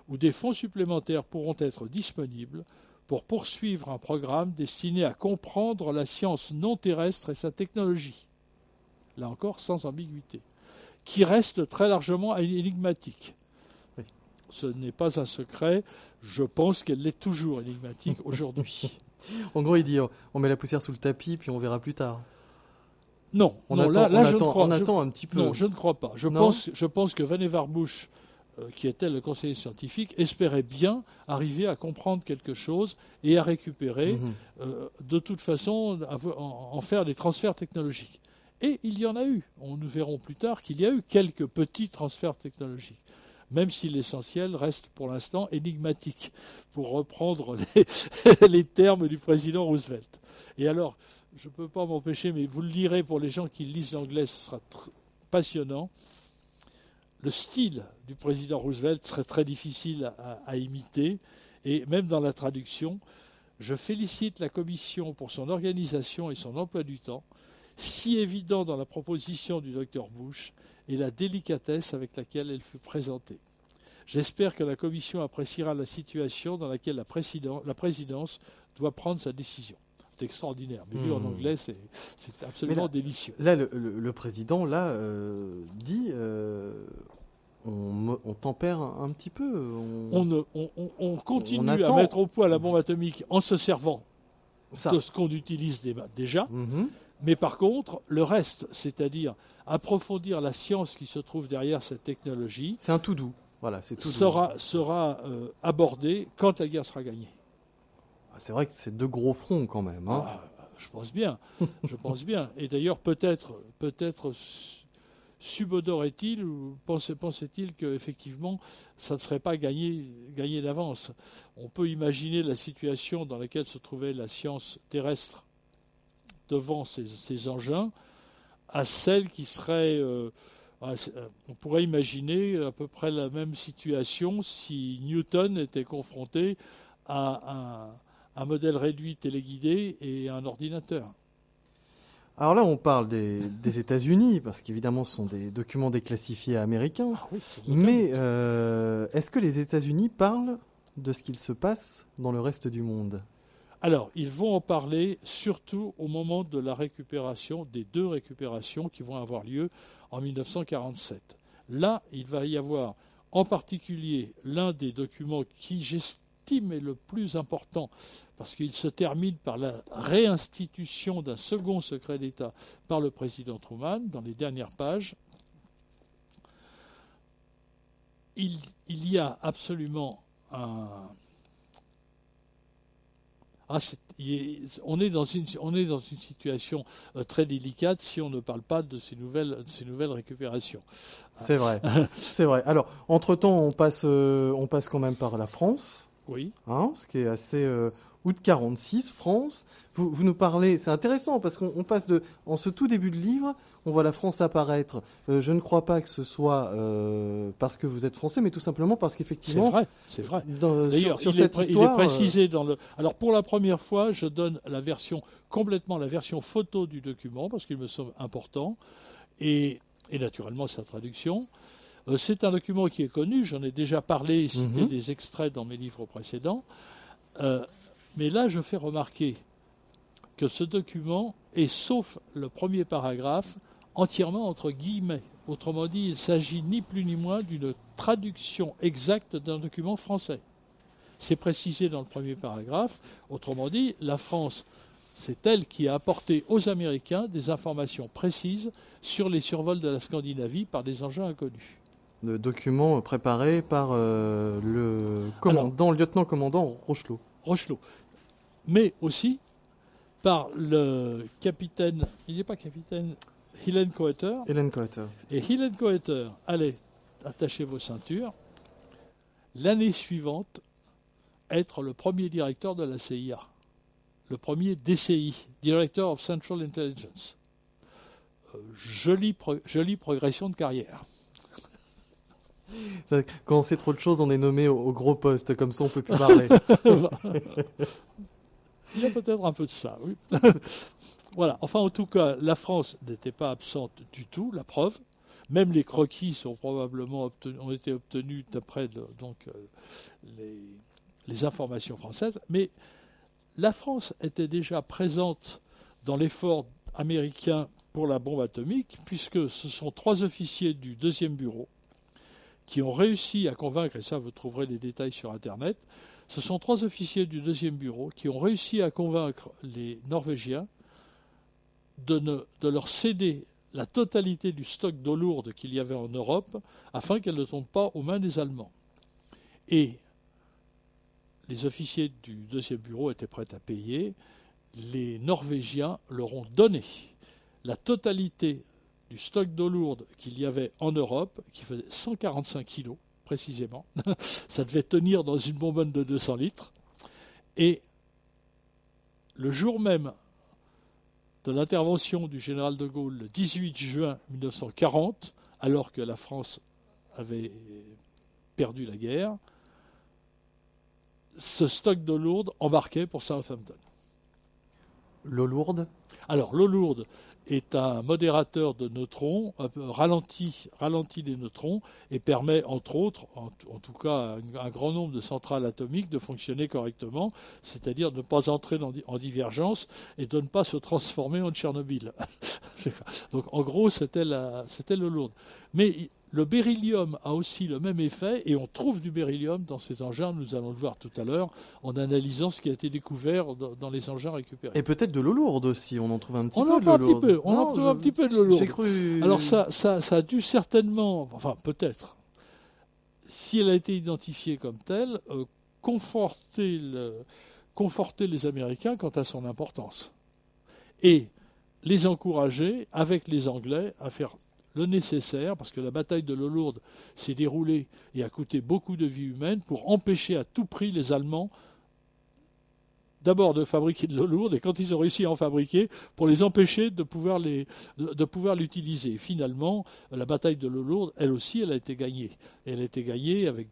où des fonds supplémentaires pourront être disponibles pour poursuivre un programme destiné à comprendre la science non terrestre et sa technologie, là encore sans ambiguïté, qui reste très largement énigmatique. Oui. Ce n'est pas un secret, je pense qu'elle l'est toujours énigmatique aujourd'hui. En gros, il dit on met la poussière sous le tapis, puis on verra plus tard. Non, On non, attend, là, je ne on crois pas. attend un petit peu. Non, je ne crois pas. Je pense que Vannevar Bush, qui était le conseiller scientifique, espérait bien arriver à comprendre quelque chose et à récupérer, de toute façon, en faire des transferts technologiques. Et il y en a eu. Nous verrons plus tard qu'il y a eu quelques petits transferts technologiques, même si l'essentiel reste pour l'instant énigmatique, pour reprendre les termes du président Roosevelt. Et alors, je ne peux pas m'empêcher, mais vous le lirez pour les gens qui lisent l'anglais, ce sera passionnant. Le style du président Roosevelt serait très difficile à imiter, et même dans la traduction, je félicite la Commission pour son organisation et son emploi du temps, si évident dans la proposition du Dr Bush, et la délicatesse avec laquelle elle fut présentée. J'espère que la Commission appréciera la situation dans laquelle la présidence doit prendre sa décision. C'est extraordinaire, mais lu en anglais, c'est absolument délicieux. Là, le président dit on tempère un petit peu. On continue à mettre au point la bombe atomique en se servant de ce qu'on utilise déjà. Mais par contre, le reste, c'est-à-dire approfondir la science qui se trouve derrière cette technologie, c'est un tout doux. Voilà, c'est tout sera abordé quand la guerre sera gagnée. C'est vrai que c'est deux gros fronts quand même. Hein. Je pense bien. Et d'ailleurs, peut-être subodorait-il ou pensait-il qu'effectivement, ça ne serait pas gagné d'avance. On peut imaginer la situation dans laquelle se trouvait la science terrestre devant ces engins, à celle qui serait... on pourrait imaginer à peu près la même situation si Newton était confronté à un modèle réduit téléguidé et un ordinateur. Alors là, on parle des États-Unis, parce qu'évidemment, ce sont des documents déclassifiés américains. Oui, mais est-ce que les États-Unis parlent de ce qu'il se passe dans le reste du monde ? Alors, ils vont en parler surtout au moment de la récupération, des deux récupérations qui vont avoir lieu en 1947. Là, il va y avoir en particulier l'un des documents qui, j'estime, est le plus important, parce qu'il se termine par la réinstitution d'un second secret d'État par le président Truman dans les dernières pages. Il y a absolument on est dans une situation très délicate si on ne parle pas de ces nouvelles récupérations. C'est vrai, c'est vrai. Alors, entre-temps, on passe quand même par la France. Oui. Ce qui est assez... août 46, France. Vous nous parlez... C'est intéressant parce qu'on passe en ce tout début de livre, on voit la France apparaître. Je ne crois pas que ce soit parce que vous êtes français, mais tout simplement parce qu'effectivement... C'est vrai. D'ailleurs, sur cette histoire... il est précisé dans le... Alors, pour la première fois, je donne la version photo du document, parce qu'il me semble important, et naturellement sa traduction. C'est un document qui est connu, j'en ai déjà parlé, cité des extraits dans mes livres précédents. Mais là, je fais remarquer que ce document est, sauf le premier paragraphe, entièrement entre guillemets. Autrement dit, il s'agit ni plus ni moins d'une traduction exacte d'un document français. C'est précisé dans le premier paragraphe. Autrement dit, la France, c'est elle qui a apporté aux Américains des informations précises sur les survols de la Scandinavie par des engins inconnus. Le document préparé par le lieutenant-commandant Rochelot. Rochelot. Mais aussi par le capitaine, il n'est pas capitaine, Helen Coeter. Et Helen Coeter, allez, attachez vos ceintures, l'année suivante, être le premier directeur de la CIA, le premier DCI, Director of Central Intelligence. Jolie progression de carrière. Quand on sait trop de choses, on est nommé au gros poste, comme ça on peut plus parler. Il y a peut-être un peu de ça, oui. Voilà, enfin en tout cas, la France n'était pas absente du tout, la preuve. Même les croquis sont probablement ont été obtenus d'après les informations françaises. Mais la France était déjà présente dans l'effort américain pour la bombe atomique, puisque ce sont 3 officiers du 2e bureau qui ont réussi à convaincre, et ça vous trouverez les détails sur Internet, ce sont 3 officiers du 2e bureau qui ont réussi à convaincre les Norvégiens de leur céder la totalité du stock d'eau lourde qu'il y avait en Europe afin qu'elle ne tombe pas aux mains des Allemands. Et les officiers du 2e bureau étaient prêts à payer. Les Norvégiens leur ont donné la totalité du stock d'eau lourde qu'il y avait en Europe, qui faisait 145 kilos précisément. Ça devait tenir dans une bonbonne de 200 litres. Et le jour même de l'intervention du général de Gaulle, le 18 juin 1940, alors que la France avait perdu la guerre, ce stock d'eau lourde embarquait pour Southampton. L'eau lourde ? Alors, l'eau lourde est un modérateur de neutrons, ralentit les neutrons et permet, entre autres, en tout cas un grand nombre de centrales atomiques de fonctionner correctement, c'est-à-dire de ne pas entrer en divergence et de ne pas se transformer en Tchernobyl. Donc en gros, c'était l'eau lourde. Mais le beryllium a aussi le même effet, et on trouve du beryllium dans ces engins, nous allons le voir tout à l'heure, en analysant ce qui a été découvert dans les engins récupérés. Et peut-être de l'eau lourde aussi, on en trouve un petit peu de l'eau lourde. On en trouve un petit peu de l'eau lourde. J'ai cru... Alors ça a dû certainement, enfin peut-être, si elle a été identifiée comme telle, conforter les Américains quant à son importance. Et les encourager, avec les Anglais, à faire le nécessaire, parce que la bataille de l'eau lourde s'est déroulée et a coûté beaucoup de vies humaines, pour empêcher à tout prix les Allemands d'abord de fabriquer de l'eau lourde, et quand ils ont réussi à en fabriquer, pour les empêcher de pouvoir l'utiliser. Finalement, la bataille de l'eau lourde, elle aussi, elle a été gagnée. Et elle a été gagnée avec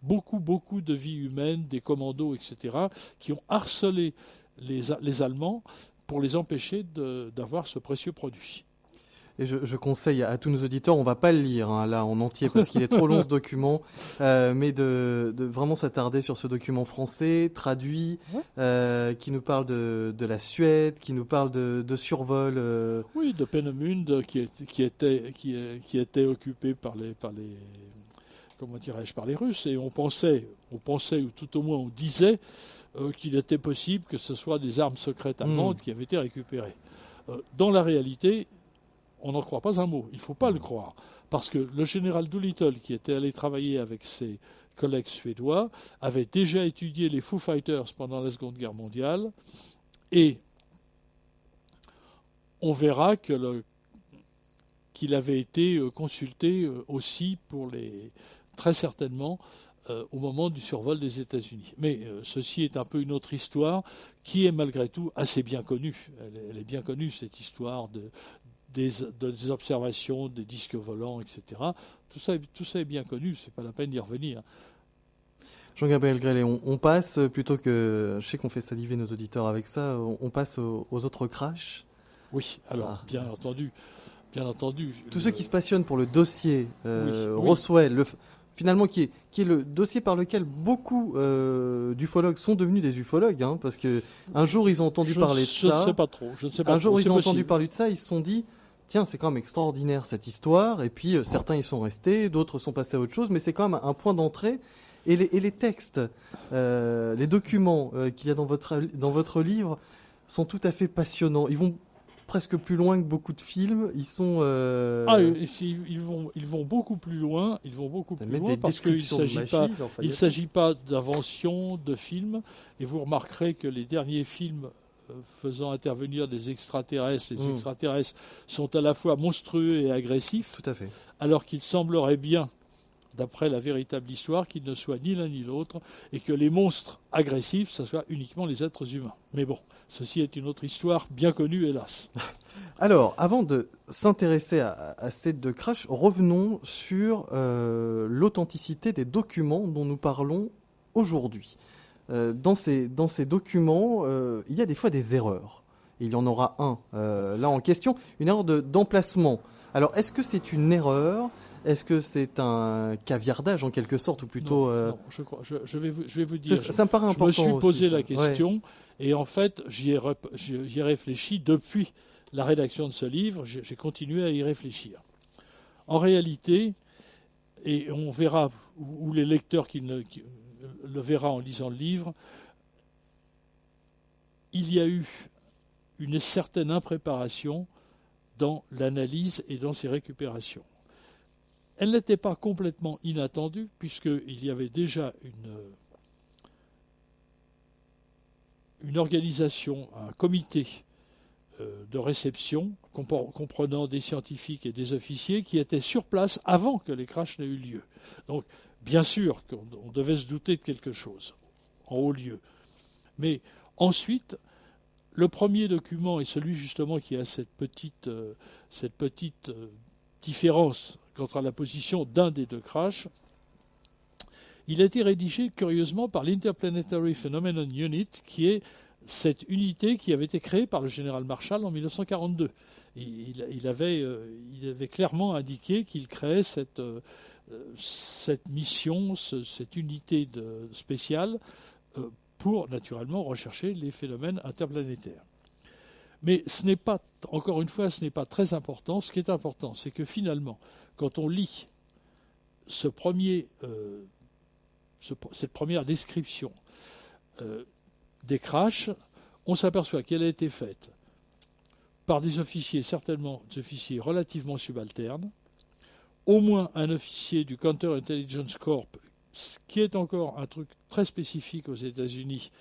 beaucoup de vies humaines, des commandos, etc., qui ont harcelé les Allemands pour les empêcher d'avoir ce précieux produit. Et je conseille à tous nos auditeurs, on ne va pas le lire là en entier parce qu'il est trop long ce document, mais de vraiment s'attarder sur ce document français, traduit, qui nous parle de la Suède, qui nous parle de survol. Oui, de Peenemünde qui était occupé par les Russes, et on pensait, ou tout au moins on disait, qu'il était possible que ce soit des armes secrètes allemandes qui avaient été récupérées. Dans la réalité, on n'en croit pas un mot, il ne faut pas le croire, parce que le général Doolittle, qui était allé travailler avec ses collègues suédois, avait déjà étudié les Foo Fighters pendant la Seconde Guerre mondiale, et on verra qu'il avait été consulté aussi très certainement au moment du survol des États-Unis. Mais ceci est un peu une autre histoire qui est malgré tout assez bien connue. Elle est bien connue, cette histoire des observations, des disques volants, etc. Tout ça est bien connu, c'est pas la peine d'y revenir. Jean-Gabriel Grellet, on passe, plutôt que, je sais qu'on fait saliver nos auditeurs avec ça, on passe aux autres crashs. Oui, alors, bien entendu. Tous ceux qui se passionnent pour le dossier Roswell, finalement qui est le dossier par lequel beaucoup d'ufologues sont devenus des ufologues, parce que un jour ils ont entendu parler de ça. Je ne sais pas trop. Un jour ils ont entendu parler de ça, ils se sont dit, tiens, c'est quand même extraordinaire cette histoire, et puis certains y sont restés, d'autres sont passés à autre chose, mais c'est quand même un point d'entrée. Et les textes, les documents qu'il y a dans votre livre sont tout à fait passionnants. Ils vont presque plus loin que beaucoup de films. Ils sont... Ils vont beaucoup plus loin. Ils vont beaucoup plus loin des parce qu'il descriptions de machies, enfin, il s'agit pas d'invention de films. Et vous remarquerez que les derniers films faisant intervenir des extraterrestres, les extraterrestres sont à la fois monstrueux et agressifs, tout à fait. Alors qu'il semblerait bien, d'après la véritable histoire, qu'ils ne soient ni l'un ni l'autre, et que les monstres agressifs, ce soient uniquement les êtres humains. Mais bon, ceci est une autre histoire bien connue, hélas. Alors, avant de s'intéresser à ces deux crashs, revenons sur l'authenticité des documents dont nous parlons aujourd'hui. Dans ces documents, il y a des fois des erreurs. Il y en aura là en question, une erreur d'emplacement. Alors, est-ce que c'est une erreur ? Est-ce que c'est un caviardage en quelque sorte, ou plutôt non, je crois. Je vais vous dire. Ça me paraît important. Je me suis posé aussi, la question, ouais. Et en fait, j'y ai réfléchi depuis la rédaction de ce livre. J'ai continué à y réfléchir. En réalité, et on verra, ou les lecteurs le verra en lisant le livre, il y a eu une certaine impréparation dans l'analyse et dans ses récupérations. Elle n'était pas complètement inattendue, puisqu'il y avait déjà une organisation, un comité de réception comprenant des scientifiques et des officiers qui étaient sur place avant que les crashs n'aient eu lieu. Donc, bien sûr qu'on devait se douter de quelque chose en haut lieu. Mais ensuite, le premier document est celui justement qui a cette petite différence quant à la position d'un des deux crashs. Il a été rédigé curieusement par l'Interplanetary Phenomenon Unit, qui est cette unité qui avait été créée par le général Marshall en 1942. Il avait clairement indiqué qu'il créait cette mission, cette unité spéciale pour naturellement rechercher les phénomènes interplanétaires. Mais encore une fois, ce n'est pas très important. Ce qui est important, c'est que finalement, quand on lit cette première description des crashs, on s'aperçoit qu'elle a été faite par des officiers, certainement des officiers relativement subalternes, au moins un officier du Counter-Intelligence Corps, ce qui est encore un truc très spécifique aux États-Unis.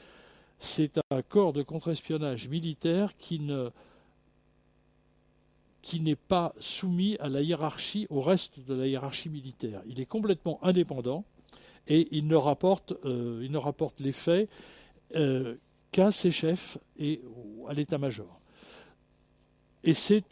C'est un corps de contre-espionnage militaire qui n'est pas soumis à la hiérarchie, au reste de la hiérarchie militaire. Il est complètement indépendant et il ne rapporte les faits qu'à ses chefs et à l'état-major. Et c'est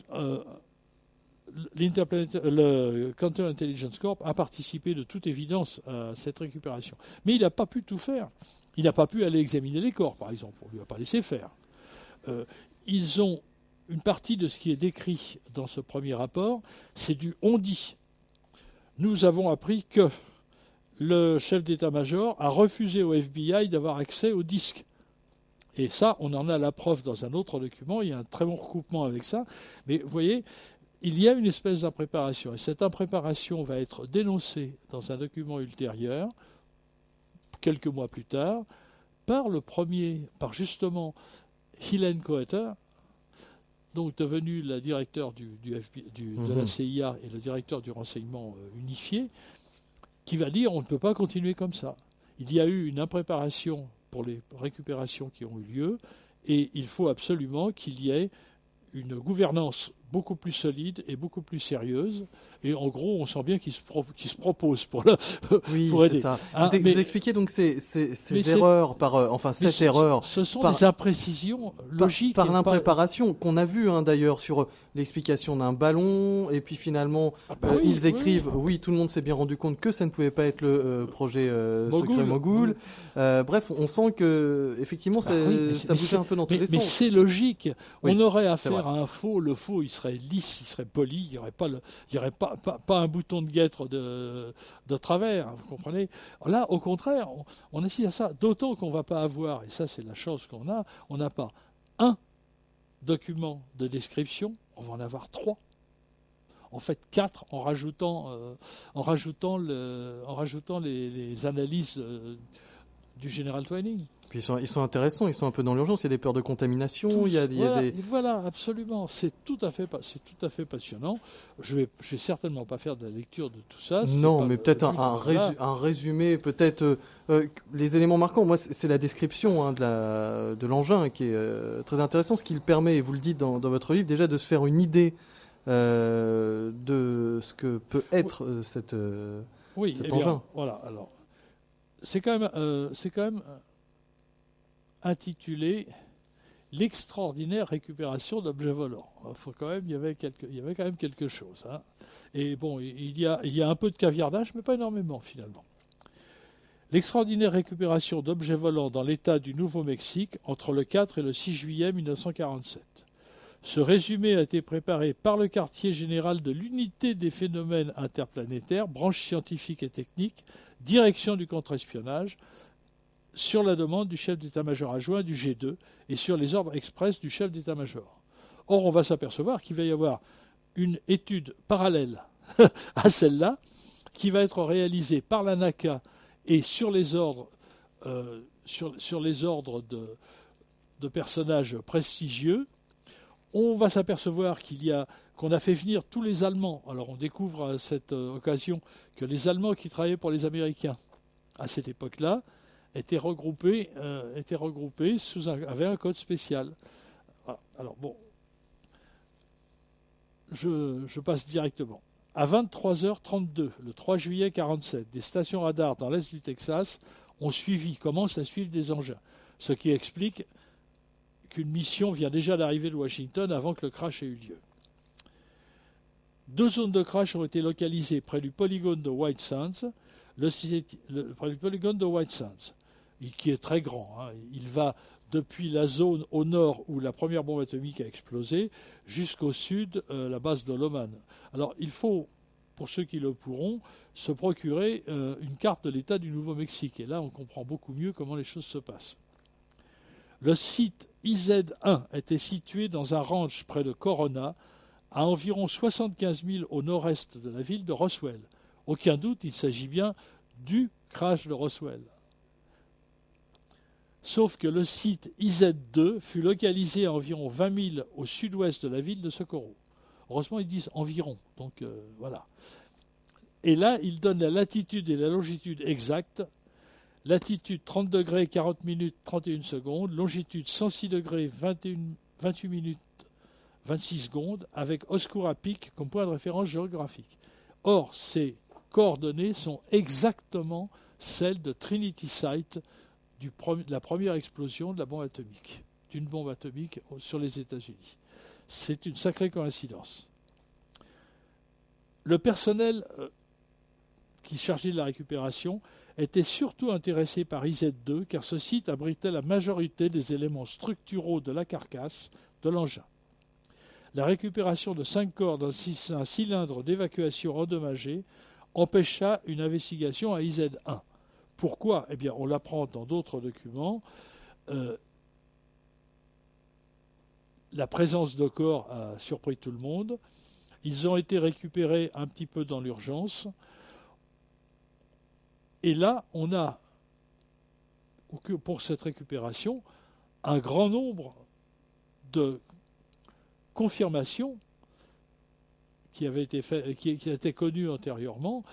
le Counter-Intelligence Corps a participé de toute évidence à cette récupération. Mais il n'a pas pu tout faire. Il n'a pas pu aller examiner les corps, par exemple. On ne lui a pas laissé faire. Ils ont une partie de ce qui est décrit dans ce premier rapport, c'est du on-dit. Nous avons appris que le chef d'état-major a refusé au FBI d'avoir accès aux disques. Et ça, on en a la preuve dans un autre document. Il y a un très bon recoupement avec ça. Mais vous voyez, il y a une espèce d'impréparation. Et cette impréparation va être dénoncée dans un document ultérieur, quelques mois plus tard, par justement Helen Coeter, donc devenu le directeur de la CIA et le directeur du renseignement unifié, qui va dire on ne peut pas continuer comme ça. Il y a eu une impréparation pour les récupérations qui ont eu lieu et il faut absolument qu'il y ait une gouvernance beaucoup plus solide et beaucoup plus sérieuse. Et en gros, on sent bien qu'il se propose pour aider. C'est ça. Vous expliquez donc ces erreurs cette erreur. Ce sont des imprécisions logiques. Par l'impréparation qu'on a vu d'ailleurs sur l'explication d'un ballon, et puis finalement ils écrivent tout le monde s'est bien rendu compte que ça ne pouvait pas être le projet secret Mogul. Bref, on sent que effectivement ça bougeait un peu dans tous les sens. Mais c'est logique. On aurait affaire à un faux. Le faux, il serait lisse, il serait poli, il n'y aurait pas un bouton de guêtre de travers, vous comprenez. Là, au contraire, on assiste à ça, d'autant qu'on ne va pas avoir, et ça c'est la chance qu'on a, on n'a pas un document de description, on va en avoir 3. en fait 4 en rajoutant les analyses du General Twining. Puis ils sont intéressants, ils sont un peu dans l'urgence, il y a des peurs de contamination, il y a Voilà, des... voilà, absolument. C'est tout à fait passionnant. Je vais certainement pas faire de la lecture de tout ça. Non, mais peut-être voilà. un résumé, peut-être les éléments marquants. Moi, c'est la description hein, de l'engin qui est très intéressant, ce qu'il permet, et vous le dites dans votre livre, déjà de se faire une idée de ce que peut être cet engin. Voilà. Alors, c'est quand même intitulé l'extraordinaire récupération d'objets volants. Il y avait quand même quelque chose. Hein. Et bon, il y a un peu de caviardage, mais pas énormément finalement. L'extraordinaire récupération d'objets volants dans l'État du Nouveau-Mexique entre le 4 et le 6 juillet 1947. Ce résumé a été préparé par le quartier général de l'unité des phénomènes interplanétaires, branche scientifique et technique, direction du contre-espionnage, sur la demande du chef d'état-major adjoint du G2 et sur les ordres express du chef d'état-major. Or, on va s'apercevoir qu'il va y avoir une étude parallèle à celle-là qui va être réalisée par la NACA et sur les ordres, sur les ordres de personnages prestigieux. On va s'apercevoir qu'on a fait venir tous les Allemands. Alors on découvre à cette occasion que les Allemands qui travaillaient pour les Américains à cette époque-là étaient regroupés avaient un code spécial. Voilà. Alors bon, je passe directement. À 23h32, le 3 juillet 1947, des stations radars dans l'est du Texas commencent à suivre des engins, ce qui explique qu'une mission vient déjà d'arriver de Washington avant que le crash ait eu lieu. 2 zones de crash ont été localisées près du polygone de White Sands, qui est très grand. Hein. Il va depuis la zone au nord où la première bombe atomique a explosé jusqu'au sud, la base de Loman. Alors il faut, pour ceux qui le pourront, se procurer une carte de l'État du Nouveau-Mexique. Et là, on comprend beaucoup mieux comment les choses se passent. Le site IZ-1 était situé dans un ranch près de Corona, à environ 75 000 au nord-est de la ville de Roswell. Aucun doute, il s'agit bien du crash de Roswell. Sauf que le site IZ-2 fut localisé à environ 20 000 au sud-ouest de la ville de Socorro. Heureusement, ils disent environ, donc voilà. Et là, ils donnent la latitude et la longitude exactes. Latitude 30 degrés 40 minutes 31 secondes, longitude 106 degrés 28 minutes 26 secondes, avec Oscura Peak comme point de référence géographique. Or, ces coordonnées sont exactement celles de Trinity Site, de la première explosion de la bombe atomique, d'une bombe atomique sur les États-Unis. C'est une sacrée coïncidence. Le personnel qui chargeait de la récupération était surtout intéressé par IZ-2 car ce site abritait la majorité des éléments structuraux de la carcasse de l'engin. La récupération de 5 corps dans un cylindre d'évacuation endommagé empêcha une investigation à IZ-1. Pourquoi ? Eh bien, on l'apprend dans d'autres documents. La présence de corps a surpris tout le monde. Ils ont été récupérés un petit peu dans l'urgence. Et là, on a, pour cette récupération, un grand nombre de confirmations qui avaient été connues antérieurement.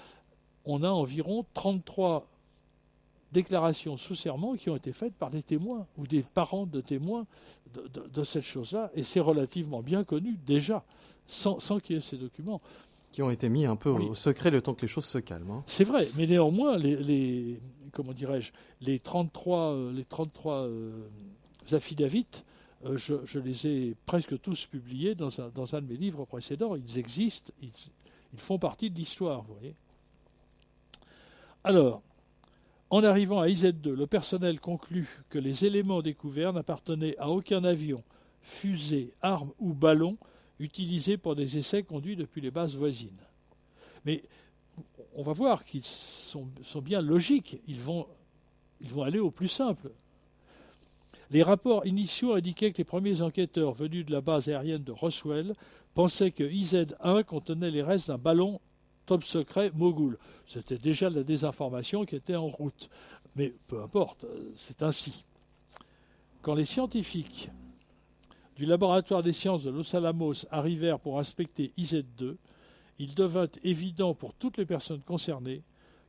On a environ 33 déclarations sous serment qui ont été faites par des témoins ou des parents de témoins de cette chose-là. Et c'est relativement bien connu déjà, sans qu'il y ait ces documents. Qui ont été mis un peu au secret le temps que les choses se calment. Hein. C'est vrai, mais néanmoins, les 33 affidavits, je les ai presque tous publiés dans un de mes livres précédents. Ils existent, ils font partie de l'histoire, vous voyez. Alors, en arrivant à IZ-2, le personnel conclut que les éléments découverts n'appartenaient à aucun avion, fusée, arme ou ballon utilisés pour des essais conduits depuis les bases voisines. Mais on va voir qu'ils sont bien logiques. Ils vont aller au plus simple. Les rapports initiaux indiquaient que les premiers enquêteurs venus de la base aérienne de Roswell pensaient que IZ-1 contenait les restes d'un ballon top secret Mogul. C'était déjà la désinformation qui était en route. Mais peu importe, c'est ainsi. Quand les scientifiques du laboratoire des sciences de Los Alamos arrivèrent pour inspecter IZ-2, il devint évident pour toutes les personnes concernées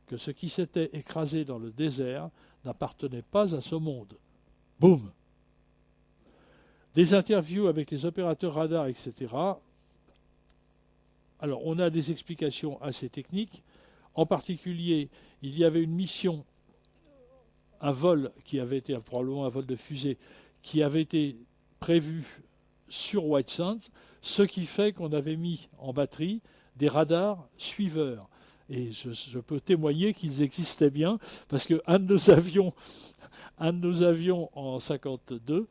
que ce qui s'était écrasé dans le désert n'appartenait pas à ce monde. Boum! Des interviews avec les opérateurs radars, etc. Alors, on a des explications assez techniques. En particulier, il y avait une mission, un vol qui avait été, probablement un vol de fusée, qui avait été prévu sur White Sands, ce qui fait qu'on avait mis en batterie des radars suiveurs. Et je peux témoigner qu'ils existaient bien, parce qu'un de nos avions en 1952,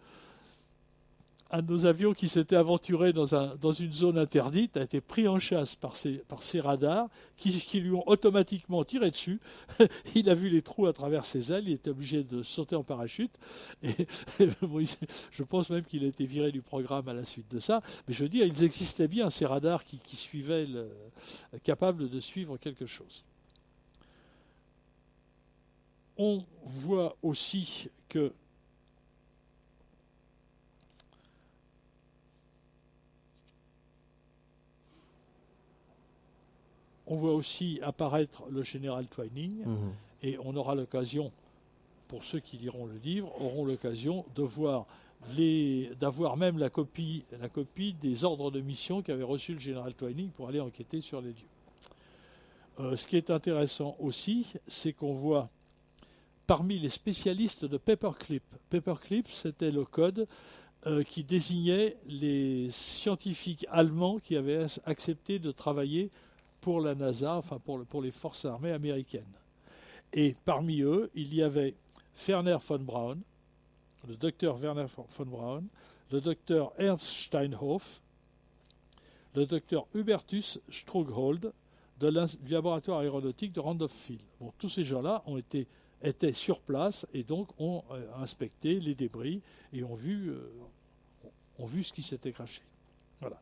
un de nos avions qui s'était aventuré dans une zone interdite a été pris en chasse par ces radars qui lui ont automatiquement tiré dessus. Il a vu les trous à travers ses ailes, il était obligé de sauter en parachute. Bon, je pense même qu'il a été viré du programme à la suite de ça. Mais je veux dire, ils existaient bien, ces radars qui suivaient, capables de suivre quelque chose. On voit aussi que on voit aussi apparaître le général Twining, et on aura l'occasion, pour ceux qui liront le livre, auront l'occasion de voir d'avoir même la copie des ordres de mission qu'avait reçu le général Twining pour aller enquêter sur les lieux. Ce qui est intéressant aussi, c'est qu'on voit parmi les spécialistes de Paperclip. Paperclip, c'était le code qui désignait les scientifiques allemands qui avaient accepté de travailler pour la NASA, enfin pour les forces armées américaines. Et parmi eux, il y avait Werner von Braun, le docteur Werner von Braun, le docteur Ernst Steinhoff, le docteur Hubertus Strughold du laboratoire aéronautique de Randolph Field. Bon, tous ces gens-là étaient sur place et donc ont inspecté les débris et ont vu ce qui s'était craché. Voilà.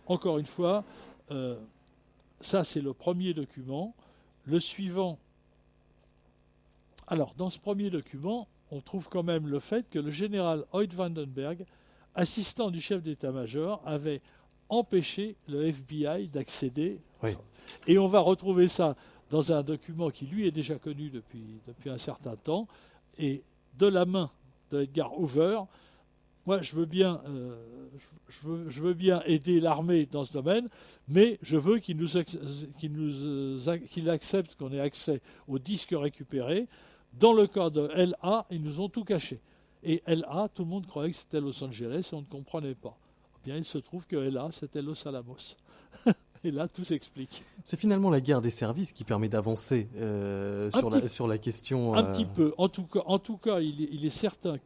Encore une fois, ça c'est le premier document. Le suivant. Alors, dans ce premier document, on trouve quand même le fait que le général Hoyt Vandenberg, assistant du chef d'état-major, avait empêché le FBI d'accéder. Oui. Et on va retrouver ça dans un document qui, lui, est déjà connu depuis un certain temps. Et de la main de Edgar Hoover, moi, je veux bien aider l'armée dans ce domaine, mais je veux qu'il accepte qu'on ait accès aux disques récupérés. Dans le cas de LA, ils nous ont tout caché. Et LA, tout le monde croyait que c'était Los Angeles et on ne comprenait pas. Eh bien, il se trouve que LA, c'était Los Alamos. Et là, tout s'explique. C'est finalement la guerre des services qui permet d'avancer sur la question. Un petit peu. En tout cas, il est certain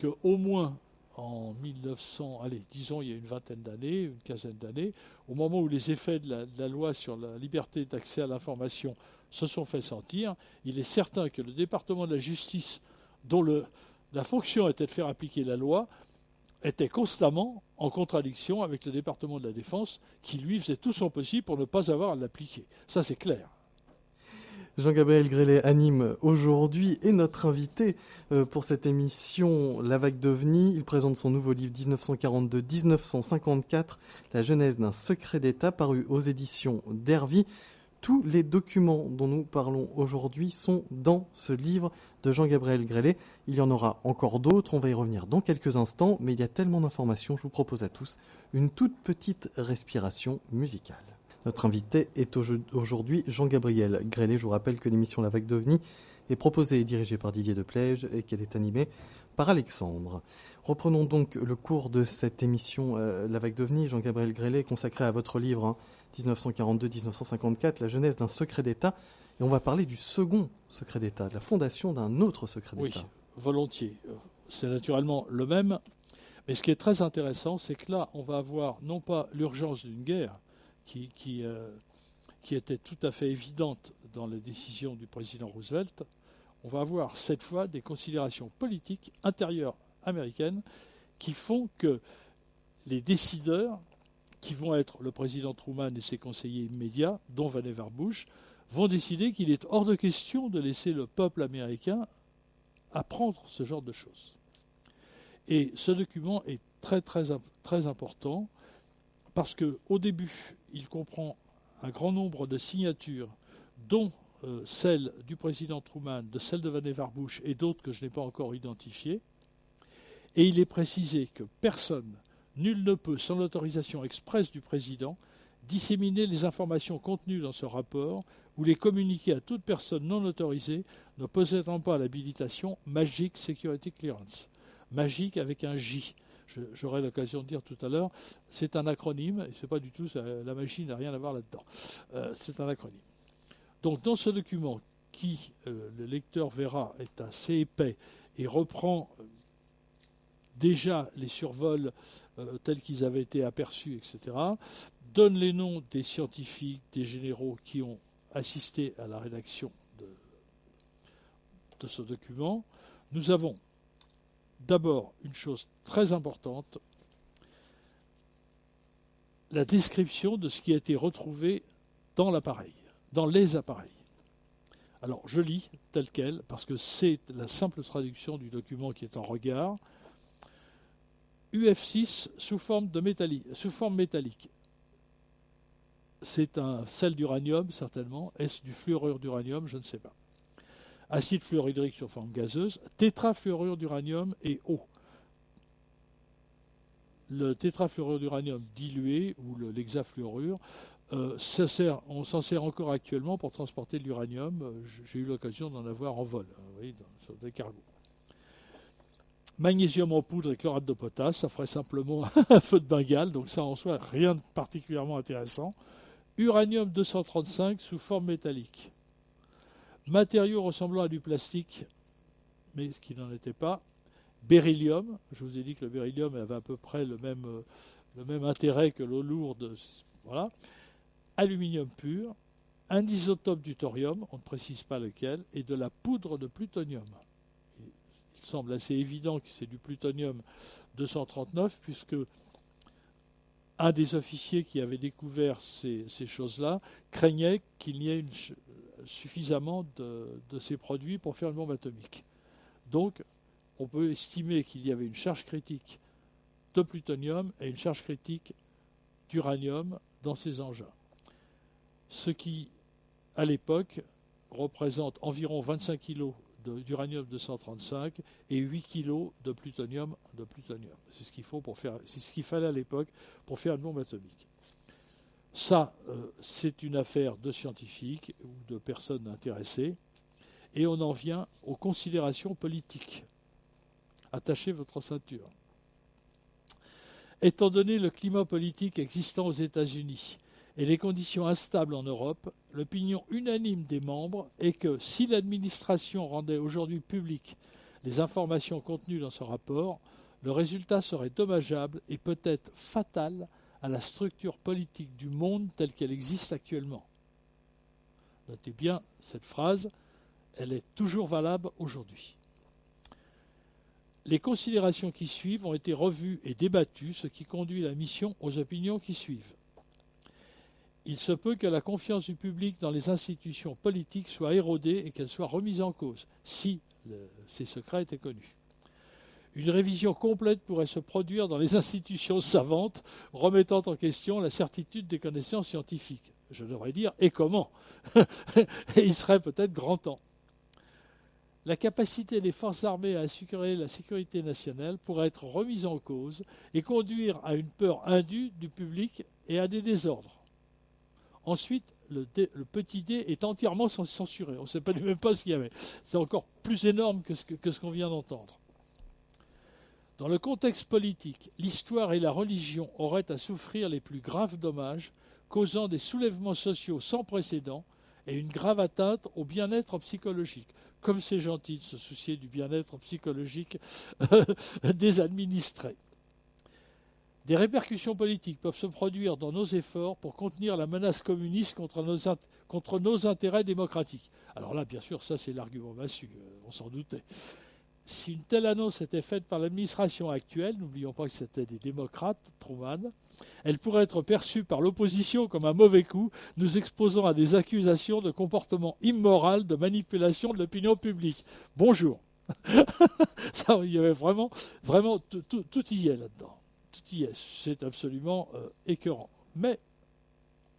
qu'au moins en 1900, disons il y a une vingtaine d'années, une quinzaine d'années, au moment où les effets de la loi sur la liberté d'accès à l'information se sont fait sentir, il est certain que le département de la justice, dont la fonction était de faire appliquer la loi, était constamment en contradiction avec le département de la défense, qui lui faisait tout son possible pour ne pas avoir à l'appliquer. Ça, c'est clair. Jean-Gabriel Grellet anime aujourd'hui et notre invité pour cette émission La Vague d'OVNI. Il présente son nouveau livre 1942-1954, La genèse d'un secret d'État, paru aux éditions d'Hervy. Tous les documents dont nous parlons aujourd'hui sont dans ce livre de Jean-Gabriel Grellet. Il y en aura encore d'autres, on va y revenir dans quelques instants, mais il y a tellement d'informations, je vous propose à tous une toute petite respiration musicale. Notre invité est aujourd'hui Jean-Gabriel Grellet. Je vous rappelle que l'émission La Vague d'OVNI est proposée et dirigée par Didier Deplège et qu'elle est animée par Alexandre. Reprenons donc le cours de cette émission La Vague d'OVNI. Jean-Gabriel Grellet, consacré à votre livre 1942-1954, la genèse d'un secret d'État. Et on va parler du second secret d'État, de la fondation d'un autre secret d'État. Oui, volontiers. C'est naturellement le même. Mais ce qui est très intéressant, c'est que là, on va avoir non pas l'urgence d'une guerre, qui était tout à fait évidente dans les décisions du président Roosevelt. on va avoir cette fois des considérations politiques intérieures américaines qui font que les décideurs, qui vont être le président Truman et ses conseillers immédiats, dont Vannevar Bush, vont décider qu'il est hors de question de laisser le peuple américain apprendre ce genre de choses. Et ce document est très très important parce qu'au début, il comprend un grand nombre de signatures, dont celle du président Truman, de celle de Vannevar Bush et d'autres que je n'ai pas encore identifiées. Et il est précisé que personne, nul ne peut, sans l'autorisation expresse du président, disséminer les informations contenues dans ce rapport ou les communiquer à toute personne non autorisée ne possédant pas l'habilitation Magic Security Clearance. Magic avec un J. J'aurai l'occasion de dire tout à l'heure, c'est un acronyme, et c'est pas du tout, la magie n'a rien à voir là-dedans. C'est un acronyme. Donc dans ce document, qui, le lecteur verra, est assez épais et reprend déjà les survols tels qu'ils avaient été aperçus, etc., donne les noms des scientifiques, des généraux qui ont assisté à la rédaction de ce document. Nous avons d'abord une chose très importante, la description de ce qui a été retrouvé dans l'appareil, dans les appareils. Alors je lis tel quel, parce que c'est la simple traduction du document qui est en regard. UF6 sous forme métallique. C'est un sel d'uranium, certainement. Est-ce du fluorure d'uranium? Je ne sais pas. Acide fluorhydrique sur forme gazeuse, tétrafluorure d'uranium et eau. Le tétrafluorure d'uranium dilué, ou l'hexafluorure, on s'en sert encore actuellement pour transporter de l'uranium. J'ai eu l'occasion d'en avoir en vol, sur des cargos. Magnésium en poudre et chlorate de potasse, ça ferait simplement un feu de Bengale, donc ça en soi, rien de particulièrement intéressant. Uranium 235 sous forme métallique. Matériaux ressemblant à du plastique, mais ce qui n'en était pas. Beryllium, je vous ai dit que le beryllium avait à peu près le même intérêt que l'eau lourde. Voilà. Aluminium pur, un isotope du thorium, on ne précise pas lequel, et de la poudre de plutonium. Il semble assez évident que c'est du plutonium 239, puisque un des officiers qui avait découvert ces choses-là craignait qu'il n'y ait suffisamment de ces produits pour faire une bombe atomique. Donc, on peut estimer qu'il y avait une charge critique de plutonium et une charge critique d'uranium dans ces engins. Ce qui, à l'époque, représente environ 25 kg d'uranium 235 et 8 kg de plutonium. C'est ce qu'il fallait à l'époque pour faire une bombe atomique. Ça, c'est une affaire de scientifiques ou de personnes intéressées. Et on en vient aux considérations politiques. Attachez votre ceinture. Étant donné le climat politique existant aux États-Unis et les conditions instables en Europe, l'opinion unanime des membres est que si l'administration rendait aujourd'hui publiques les informations contenues dans ce rapport, le résultat serait dommageable et peut-être fatal à la structure politique du monde telle qu'elle existe actuellement. Notez bien cette phrase, elle est toujours valable aujourd'hui. Les considérations qui suivent ont été revues et débattues, ce qui conduit la mission aux opinions qui suivent. Il se peut que la confiance du public dans les institutions politiques soit érodée et qu'elle soit remise en cause, si ces secrets étaient connus. Une révision complète pourrait se produire dans les institutions savantes, remettant en question la certitude des connaissances scientifiques. Je devrais dire, et comment? Et il serait peut-être grand temps. La capacité des forces armées à assurer la sécurité nationale pourrait être remise en cause et conduire à une peur indue du public et à des désordres. Ensuite, le petit d est entièrement censuré. On ne sait même pas ce qu'il y avait. C'est encore plus énorme que ce qu'on vient d'entendre. Dans le contexte politique, l'histoire et la religion auraient à souffrir les plus graves dommages, causant des soulèvements sociaux sans précédent et une grave atteinte au bien-être psychologique. Comme c'est gentil de se soucier du bien-être psychologique des administrés. Des répercussions politiques peuvent se produire dans nos efforts pour contenir la menace communiste contre nos intérêts démocratiques. Alors là, bien sûr, ça c'est l'argument massu, on s'en doutait. Si une telle annonce était faite par l'administration actuelle, n'oublions pas que c'était des démocrates, Truman, elle pourrait être perçue par l'opposition comme un mauvais coup, nous exposant à des accusations de comportement immoral, de manipulation de l'opinion publique. Bonjour. Ça, il y avait vraiment tout y est là-dedans. Tout y est. C'est absolument écœurant. Mais,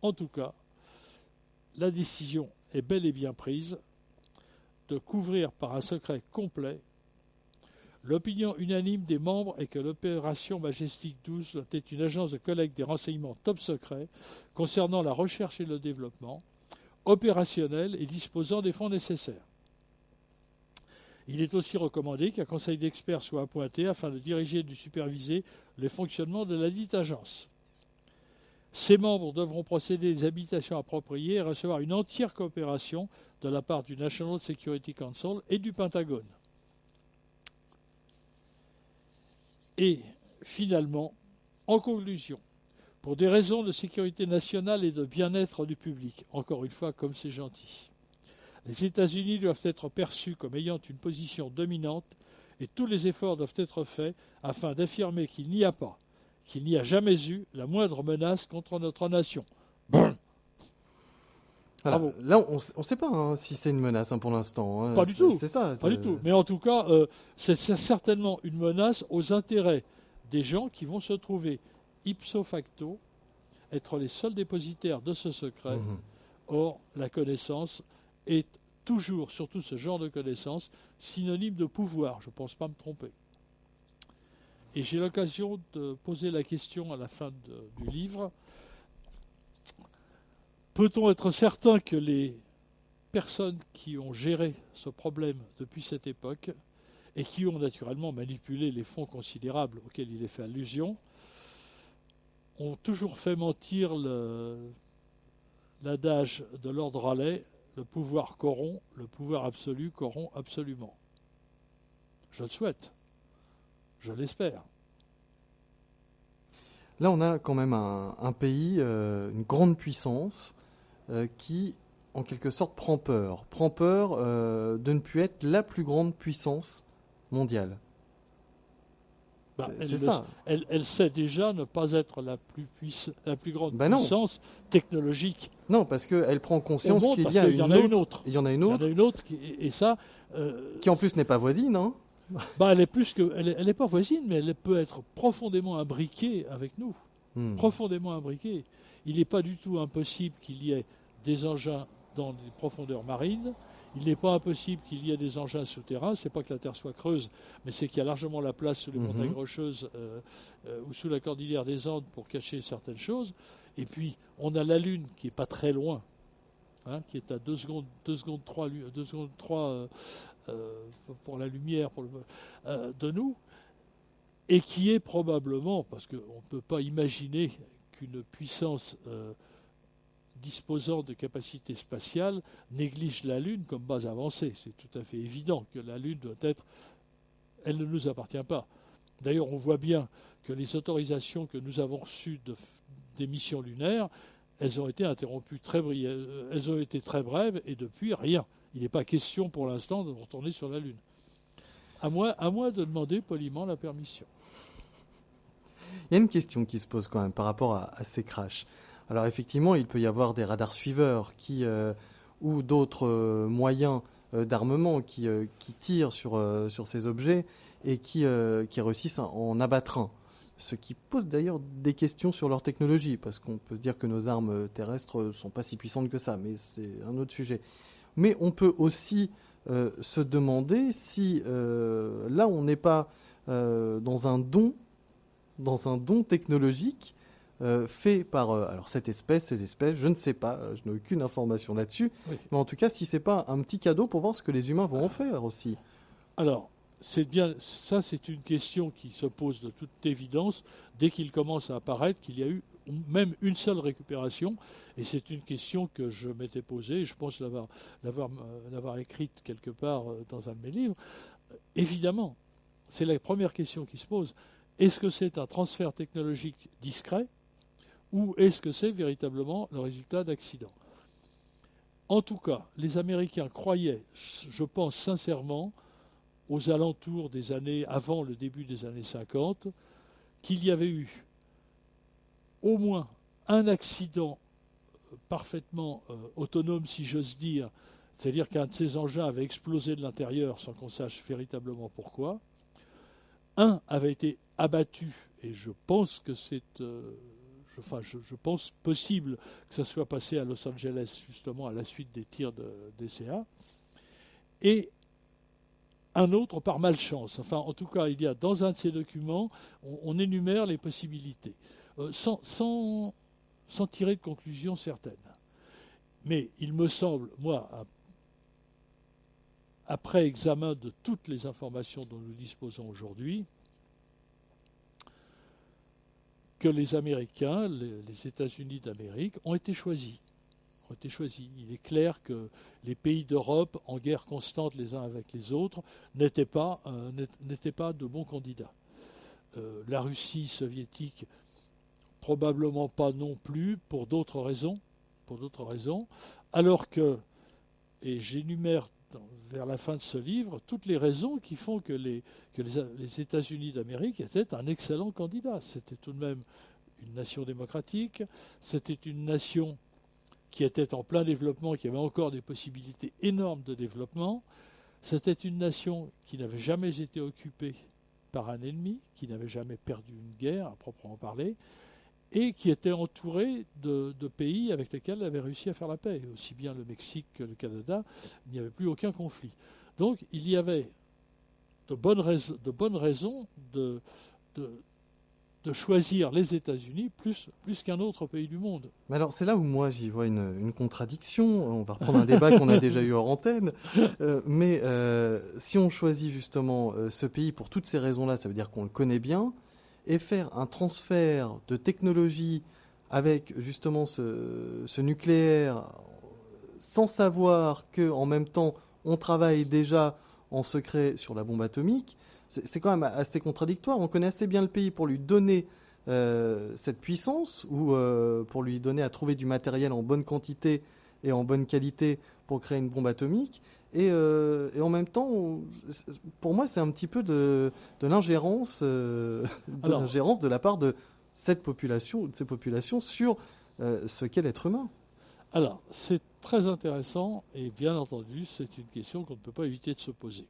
en tout cas, la décision est bel et bien prise de couvrir par un secret complet. L'opinion unanime des membres est que l'opération Majestic 12 doit être une agence de collecte des renseignements top secrets concernant la recherche et le développement, opérationnelle et disposant des fonds nécessaires. Il est aussi recommandé qu'un conseil d'experts soit appointé afin de diriger et de superviser le fonctionnement de la dite agence. Ces membres devront procéder des habilitations appropriées et recevoir une entière coopération de la part du National Security Council et du Pentagone. Et finalement, en conclusion, pour des raisons de sécurité nationale et de bien-être du public, encore une fois, comme c'est gentil, les États-Unis doivent être perçus comme ayant une position dominante et tous les efforts doivent être faits afin d'affirmer qu'il n'y a pas, qu'il n'y a jamais eu la moindre menace contre notre nation. Bon. Voilà. Là, on ne sait pas si c'est une menace pour l'instant. Pas du tout. C'est ça. Pas du tout. Mais en tout cas, c'est certainement une menace aux intérêts des gens qui vont se trouver ipso facto être les seuls dépositaires de ce secret. Or, la connaissance est toujours, surtout ce genre de connaissance, synonyme de pouvoir. Je ne pense pas me tromper. Et j'ai l'occasion de poser la question à la fin du livre. Peut-on être certain que les personnes qui ont géré ce problème depuis cette époque et qui ont naturellement manipulé les fonds considérables auxquels il est fait allusion ont toujours fait mentir l'adage de Lord Raleigh, le pouvoir corrompt, le pouvoir absolu corrompt absolument. Je le souhaite, je l'espère. Là, on a quand même un pays, une grande puissance qui, en quelque sorte, prend peur de ne plus être la plus grande puissance mondiale. C'est ça. Elle sait déjà ne pas être la plus grande puissance technologique. Non, parce qu'elle prend conscience qu'il y en a une autre. Il y en a une autre. Et ça... qui en plus n'est pas voisine, hein. Elle n'est pas voisine, mais elle peut être profondément imbriquée avec nous. Profondément imbriquée. Il n'est pas du tout impossible qu'il y ait des engins dans les profondeurs marines. Il n'est pas impossible qu'il y ait des engins souterrains. Ce n'est pas que la Terre soit creuse, mais c'est qu'il y a largement la place sous les montagnes rocheuses ou sous la cordillère des Andes pour cacher certaines choses. Et puis, on a la Lune qui n'est pas très loin, qui est à 2 secondes 3 pour la lumière de nous, et qui est probablement, parce qu'on ne peut pas imaginer qu'une puissance disposant de capacités spatiales néglige la Lune comme base avancée. C'est tout à fait évident que la Lune doit être... Elle ne nous appartient pas. D'ailleurs, on voit bien que les autorisations que nous avons reçues des missions lunaires, elles ont été interrompues elles ont été très brèves et depuis, rien. Il n'est pas question pour l'instant de retourner sur la Lune. À moins de demander poliment la permission. Il y a une question qui se pose quand même par rapport à ces crashs. Alors effectivement, il peut y avoir des radars suiveurs ou d'autres moyens d'armement qui tirent sur ces objets et qui réussissent à en abattre un. Ce qui pose d'ailleurs des questions sur leur technologie, parce qu'on peut se dire que nos armes terrestres ne sont pas si puissantes que ça, mais c'est un autre sujet. Mais on peut aussi se demander si là on n'est pas dans un don technologique fait par alors ces espèces, je ne sais pas, je n'ai aucune information là-dessus, oui. Mais en tout cas, si c'est pas un petit cadeau pour voir ce que les humains vont en faire aussi. Alors, c'est une question qui se pose de toute évidence dès qu'il commence à apparaître qu'il y a eu même une seule récupération, et c'est une question que je m'étais posée, je pense l'avoir écrite quelque part dans un de mes livres. Évidemment, c'est la première question qui se pose. Est-ce que c'est un transfert technologique discret ou est-ce que c'est véritablement le résultat d'accidents? En tout cas, les Américains croyaient, je pense sincèrement, aux alentours des années, avant le début des années 50, qu'il y avait eu au moins un accident parfaitement autonome, si j'ose dire, c'est-à-dire qu'un de ces engins avait explosé de l'intérieur sans qu'on sache véritablement pourquoi. Un avait été abattu, et je pense que c'est... je pense possible que ça soit passé à Los Angeles, justement, à la suite des tirs d'ECA. Et un autre par malchance. Enfin, en tout cas, il y a dans un de ces documents, on énumère les possibilités, sans tirer de conclusion certaine. Mais il me semble, moi, après examen de toutes les informations dont nous disposons aujourd'hui, que les Américains, les États-Unis d'Amérique, ont été choisis. Il est clair que les pays d'Europe, en guerre constante les uns avec les autres, n'étaient pas de bons candidats. La Russie soviétique, probablement pas non plus, pour d'autres raisons, alors que, et j'énumère vers la fin de ce livre, toutes les raisons qui font que les États-Unis d'Amérique étaient un excellent candidat. C'était tout de même une nation démocratique, c'était une nation qui était en plein développement, qui avait encore des possibilités énormes de développement. C'était une nation qui n'avait jamais été occupée par un ennemi, qui n'avait jamais perdu une guerre à proprement parler, et qui était entourée de pays avec lesquels elle avait réussi à faire la paix. Aussi bien le Mexique que le Canada, il n'y avait plus aucun conflit. Donc il y avait de bonnes raisons de choisir les États-Unis plus qu'un autre pays du monde. Mais alors c'est là où moi j'y vois une contradiction. On va reprendre un débat qu'on a déjà eu hors antenne. Mais si on choisit justement ce pays pour toutes ces raisons-là, ça veut dire qu'on le connaît bien. Et faire un transfert de technologie avec justement ce nucléaire sans savoir qu'en même temps on travaille déjà en secret sur la bombe atomique, c'est quand même assez contradictoire. On connaît assez bien le pays pour lui donner cette puissance ou pour lui donner à trouver du matériel en bonne quantité et en bonne qualité pour créer une bombe atomique. Et en même temps, pour moi, c'est un petit peu de l'ingérence de la part de cette population ou de ces populations sur ce qu'est l'être humain. Alors, c'est très intéressant et bien entendu, c'est une question qu'on ne peut pas éviter de se poser.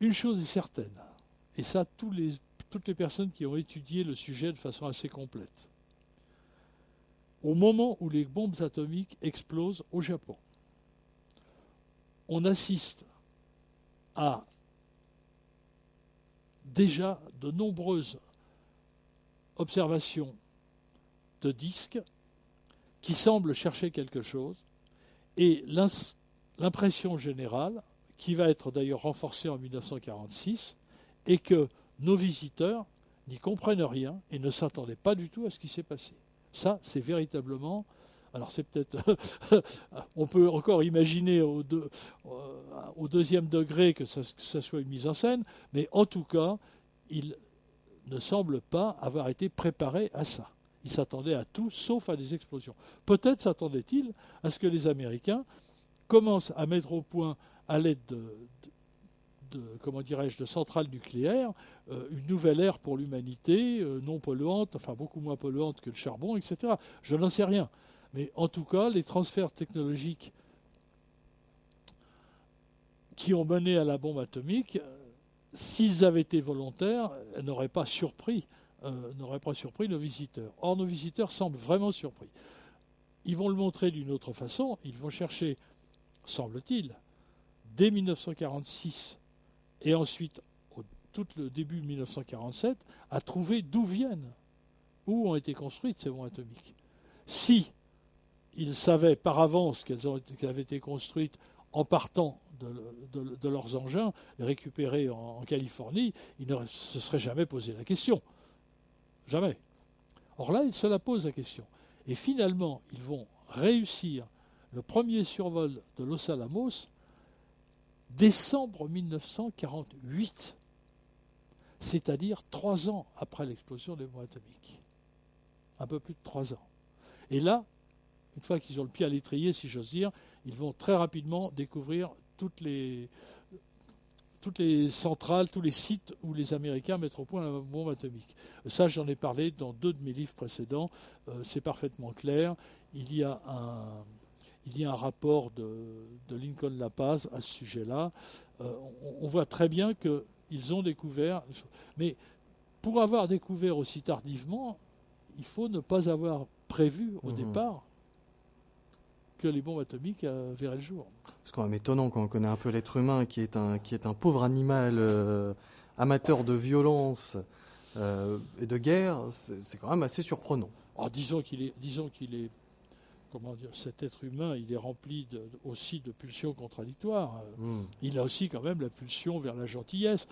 Une chose est certaine, et ça, toutes les personnes qui ont étudié le sujet de façon assez complète. Au moment où les bombes atomiques explosent au Japon, on assiste à déjà de nombreuses observations de disques qui semblent chercher quelque chose, et l'impression générale, qui va être d'ailleurs renforcée en 1946, est que nos visiteurs n'y comprennent rien et ne s'attendaient pas du tout à ce qui s'est passé. Ça, c'est véritablement... Alors c'est peut-être... on peut encore imaginer au deuxième degré que ça soit une mise en scène, mais en tout cas, il ne semble pas avoir été préparé à ça. Il s'attendait à tout, sauf à des explosions. Peut-être s'attendait-il à ce que les Américains commencent à mettre au point, à l'aide de centrales nucléaires, une nouvelle ère pour l'humanité, non polluante, enfin beaucoup moins polluante que le charbon, etc. Je n'en sais rien. Mais en tout cas, les transferts technologiques qui ont mené à la bombe atomique, s'ils avaient été volontaires, n'auraient pas surpris nos visiteurs. Or, nos visiteurs semblent vraiment surpris. Ils vont le montrer d'une autre façon. Ils vont chercher, semble-t-il, dès 1946 et ensuite tout le début 1947, à trouver d'où viennent, où ont été construites ces bombes atomiques. Si ils savaient par avance qu'elles avaient été construites en partant de leurs engins récupérés en Californie, ils ne se seraient jamais posé la question. Jamais. Or là, ils se la posent la question. Et finalement, ils vont réussir le premier survol de Los Alamos décembre 1948. c'est-à-dire 3 ans après l'explosion des bombes atomiques. Un peu plus de 3 ans. Et là, une fois qu'ils ont le pied à l'étrier, si j'ose dire, ils vont très rapidement découvrir toutes les centrales, tous les sites où les Américains mettent au point la bombe atomique. Ça, j'en ai parlé dans 2 de mes livres précédents. C'est parfaitement clair. Il y a un rapport de Lincoln La Paz à ce sujet-là. On voit très bien qu'ils ont découvert. Mais pour avoir découvert aussi tardivement, il faut ne pas avoir prévu au départ que les bombes atomiques verraient le jour. C'est quand même étonnant quand on connaît un peu l'être humain qui est un pauvre animal amateur de violence et de guerre. C'est quand même assez surprenant. Alors, disons qu'il est, comment dire, cet être humain, il est rempli aussi de pulsions contradictoires. Il a aussi quand même la pulsion vers la gentillesse.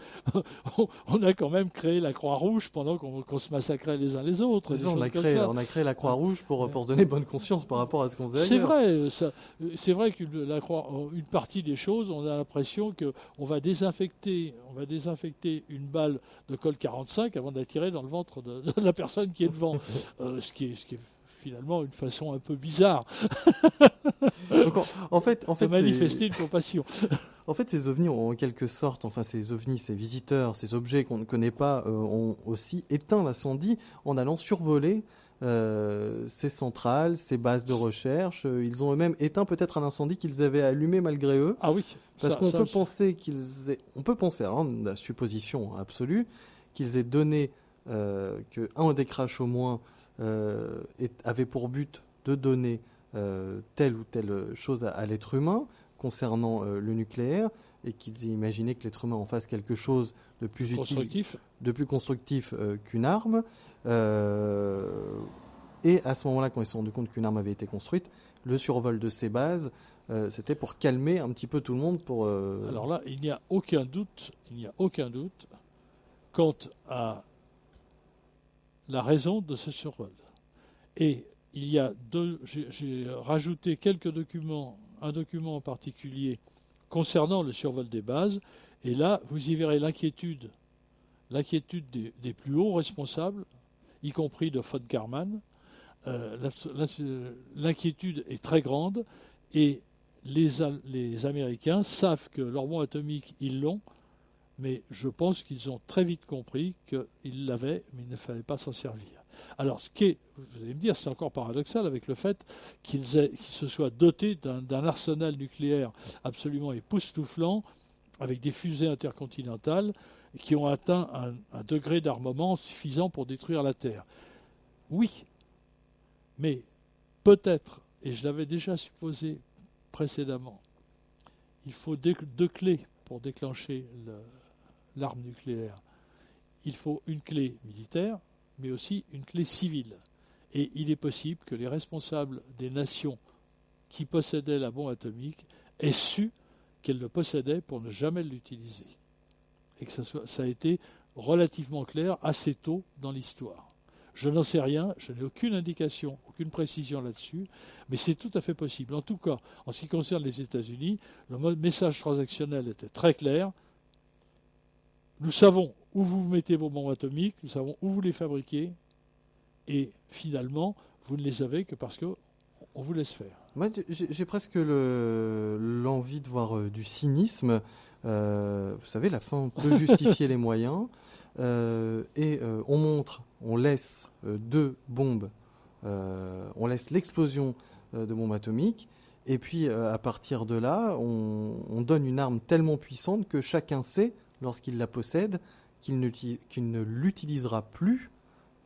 On a quand même créé la Croix-Rouge pendant qu'on se massacrait les uns les autres. On a créé la Croix-Rouge pour se donner bonne conscience par rapport à ce qu'on faisait ailleurs. C'est vrai qu'une partie des choses, on a l'impression qu'on va désinfecter une balle de Colt 45 avant de la tirer dans le ventre de la personne qui est devant. Ce qui est finalement une façon un peu bizarre Donc, en fait, de manifester une compassion. En fait, ces ovnis ont en quelque sorte, ces ovnis, ces visiteurs, ces objets qu'on ne connaît pas, ont aussi éteint l'incendie en allant survoler ces centrales, ces bases de recherche. Ils ont eux-mêmes éteint peut-être un incendie qu'ils avaient allumé malgré eux. Ah oui. Parce qu'on peut penser on peut penser, alors, la supposition absolue, qu'ils aient donné qu'un des crashs au moins avait pour but de donner telle ou telle chose à l'être humain concernant le nucléaire, et qu'ils aient imaginé que l'être humain en fasse quelque chose de plus utile, de plus constructif qu'une arme. Et à ce moment-là, quand ils se sont rendus compte qu'une arme avait été construite, le survol de ces bases, c'était pour calmer un petit peu tout le monde. Alors là, il n'y a aucun doute quant à la raison de ce survol. Et il y a j'ai rajouté quelques documents, un document en particulier concernant le survol des bases, et là, vous y verrez l'inquiétude des plus hauts responsables, y compris de von Karman. L'inquiétude est très grande, et les Américains savent que leur bombe atomique, ils l'ont, mais je pense qu'ils ont très vite compris qu'ils l'avaient, mais il ne fallait pas s'en servir. Alors, vous allez me dire, c'est encore paradoxal avec le fait qu'ils se soient dotés d'un arsenal nucléaire absolument époustouflant, avec des fusées intercontinentales qui ont atteint un degré d'armement suffisant pour détruire la Terre. Oui, mais peut-être, et je l'avais déjà supposé précédemment, il faut deux clés pour déclencher l'arme nucléaire. Il faut une clé militaire, mais aussi une clé civile. Et il est possible que les responsables des nations qui possédaient la bombe atomique aient su qu'elles le possédaient pour ne jamais l'utiliser. Et que ça a été relativement clair assez tôt dans l'histoire. Je n'en sais rien, je n'ai aucune indication, aucune précision là-dessus, mais c'est tout à fait possible. En tout cas, en ce qui concerne les États-Unis, le message transactionnel était très clair. Nous savons où vous mettez vos bombes atomiques, nous savons où vous les fabriquez, et finalement, vous ne les avez que parce qu'on vous laisse faire. Moi, j'ai presque l'envie de voir du cynisme. Vous savez, la fin peut justifier les moyens. On laisse 2 bombes, on laisse l'explosion de bombes atomiques, et puis à partir de là, on donne une arme tellement puissante que chacun sait, lorsqu'il la possède, qu'il ne l'utilisera plus,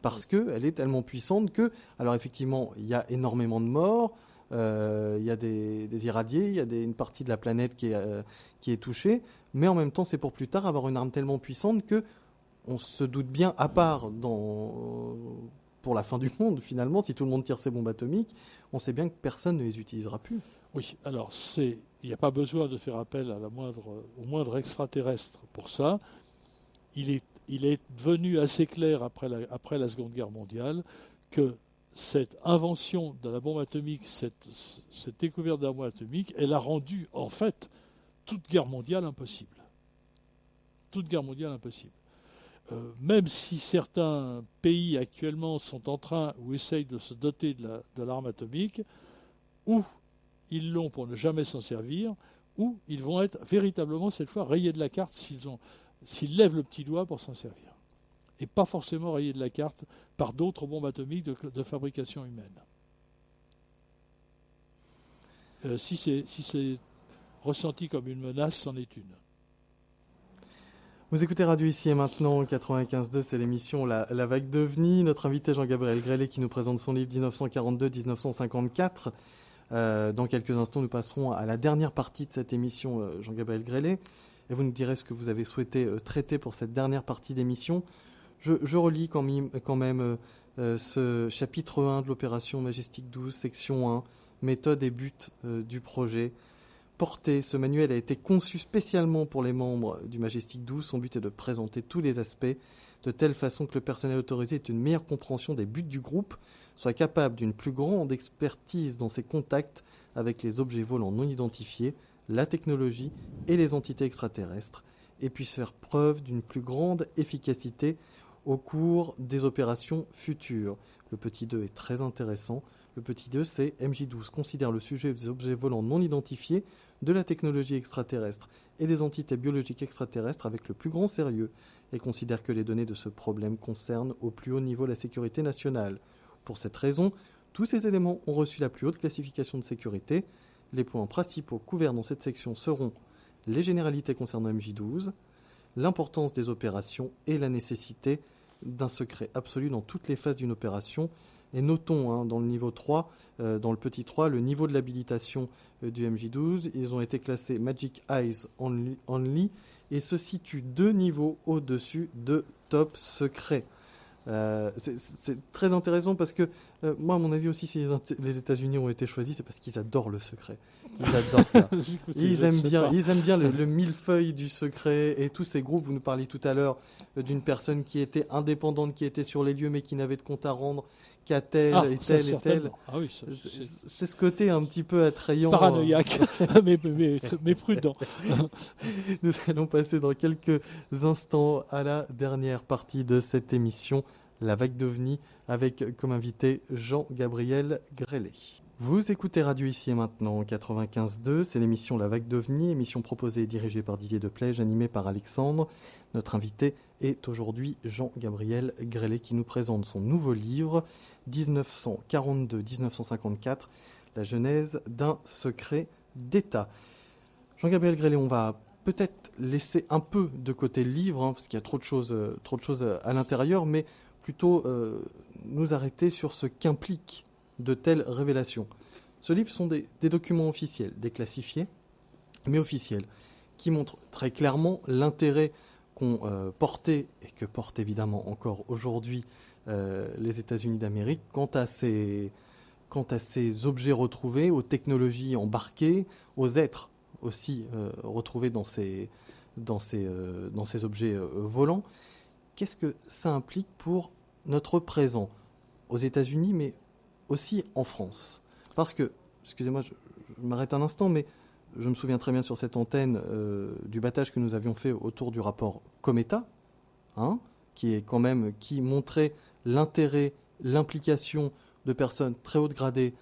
parce qu'elle est tellement puissante que, alors effectivement, il y a énormément de morts, il y a des irradiés, il y a une partie de la planète qui est touchée, mais en même temps, c'est pour plus tard avoir une arme tellement puissante que on se doute bien, à part pour la fin du monde, finalement, si tout le monde tire ses bombes atomiques, on sait bien que personne ne les utilisera plus. Oui, alors il n'y a pas besoin de faire appel au moindre extraterrestre pour ça. Il est devenu assez clair après la Seconde Guerre mondiale que cette invention de la bombe atomique, cette découverte de la bombe atomique, elle a rendu en fait toute guerre mondiale impossible. Toute guerre mondiale impossible. même si certains pays actuellement sont en train ou essayent de se doter de l'arme atomique, ou ils l'ont pour ne jamais s'en servir, ou ils vont être véritablement cette fois rayés de la carte s'ils lèvent le petit doigt pour s'en servir. Et pas forcément rayés de la carte par d'autres bombes atomiques de fabrication humaine. Si c'est ressenti comme une menace, c'en est une. Vous écoutez Radio Ici et Maintenant, 95.2, c'est l'émission La Vague d'OVNI. Notre invité Jean-Gabriel Grellet qui nous présente son livre 1942-1954. Dans quelques instants, nous passerons à la dernière partie de cette émission, Jean-Gabriel Grellet. Et vous nous direz ce que vous avez souhaité traiter pour cette dernière partie d'émission. Je relis quand même ce chapitre 1 de l'opération Majestic 12, section 1, méthode et but du projet. Porté, ce manuel a été conçu spécialement pour les membres du Majestic 12. Son but est de présenter tous les aspects de telle façon que le personnel autorisé ait une meilleure compréhension des buts du groupe, soit capable d'une plus grande expertise dans ses contacts avec les objets volants non identifiés, la technologie et les entités extraterrestres, et puisse faire preuve d'une plus grande efficacité au cours des opérations futures. Le petit 2 est très intéressant. Le petit 2, c'est MJ12 considère le sujet des objets volants non identifiés, de la technologie extraterrestre et des entités biologiques extraterrestres avec le plus grand sérieux et considère que les données de ce problème concernent au plus haut niveau la sécurité nationale. Pour cette raison, tous ces éléments ont reçu la plus haute classification de sécurité. Les points principaux couverts dans cette section seront les généralités concernant MJ12, l'importance des opérations et la nécessité d'un secret absolu dans toutes les phases d'une opération. Et notons dans le niveau 3, dans le petit 3, le niveau de l'habilitation du MJ12. Ils ont été classés Magic Eyes Only et se situent 2 niveaux au-dessus de Top Secret. C'est très intéressant parce que moi, à mon avis aussi, si les États-Unis ont été choisis, c'est parce qu'ils adorent le secret. Ils adorent ça. Ils aiment bien le millefeuille du secret et tous ces groupes. Vous nous parliez tout à l'heure d'une personne qui était indépendante, qui était sur les lieux mais qui n'avait de compte à rendre qu'à tel et tel et tel. Ah oui, c'est ce côté un petit peu attrayant. Paranoïaque, mais prudent. Nous allons passer dans quelques instants à la dernière partie de cette émission, La Vague d'OVNI, avec comme invité Jean-Gabriel Grellet. Vous écoutez Radio Ici et Maintenant 95.2, c'est l'émission La Vague d'OVNI, émission proposée et dirigée par Didier Deplège, animée par Alexandre. Notre invité est aujourd'hui Jean-Gabriel Grellet qui nous présente son nouveau livre 1942-1954, la genèse d'un secret d'État. Jean-Gabriel Grellet, on va peut-être laisser un peu de côté le livre, parce qu'il y a trop de choses à l'intérieur, mais plutôt nous arrêter sur ce qu'implique de telles révélations. Ce livre sont des documents officiels, déclassifiés, mais officiels, qui montrent très clairement l'intérêt qu'ont porté, et que portent évidemment encore aujourd'hui les États-Unis d'Amérique, quant à ces objets retrouvés, aux technologies embarquées, aux êtres aussi retrouvés dans ces objets volants. Qu'est-ce que ça implique pour notre présent aux États-Unis, mais aussi en France? Parce que, excusez-moi, je m'arrête un instant, mais je me souviens très bien sur cette antenne du battage que nous avions fait autour du rapport Cometa, qui montrait l'intérêt, l'implication de personnes très hautes gradées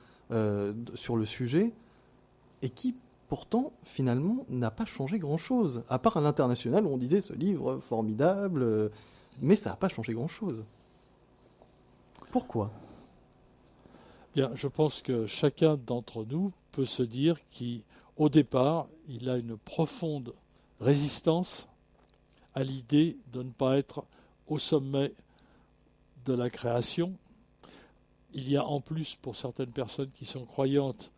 sur le sujet, et qui pourtant, finalement, n'a pas changé grand-chose. À part à l'international où on disait ce livre formidable, mais ça n'a pas changé grand-chose. Pourquoi ? Bien, je pense que chacun d'entre nous peut se dire qu'au départ, il a une profonde résistance à l'idée de ne pas être au sommet de la création. Il y a en plus, pour certaines personnes qui sont croyantes,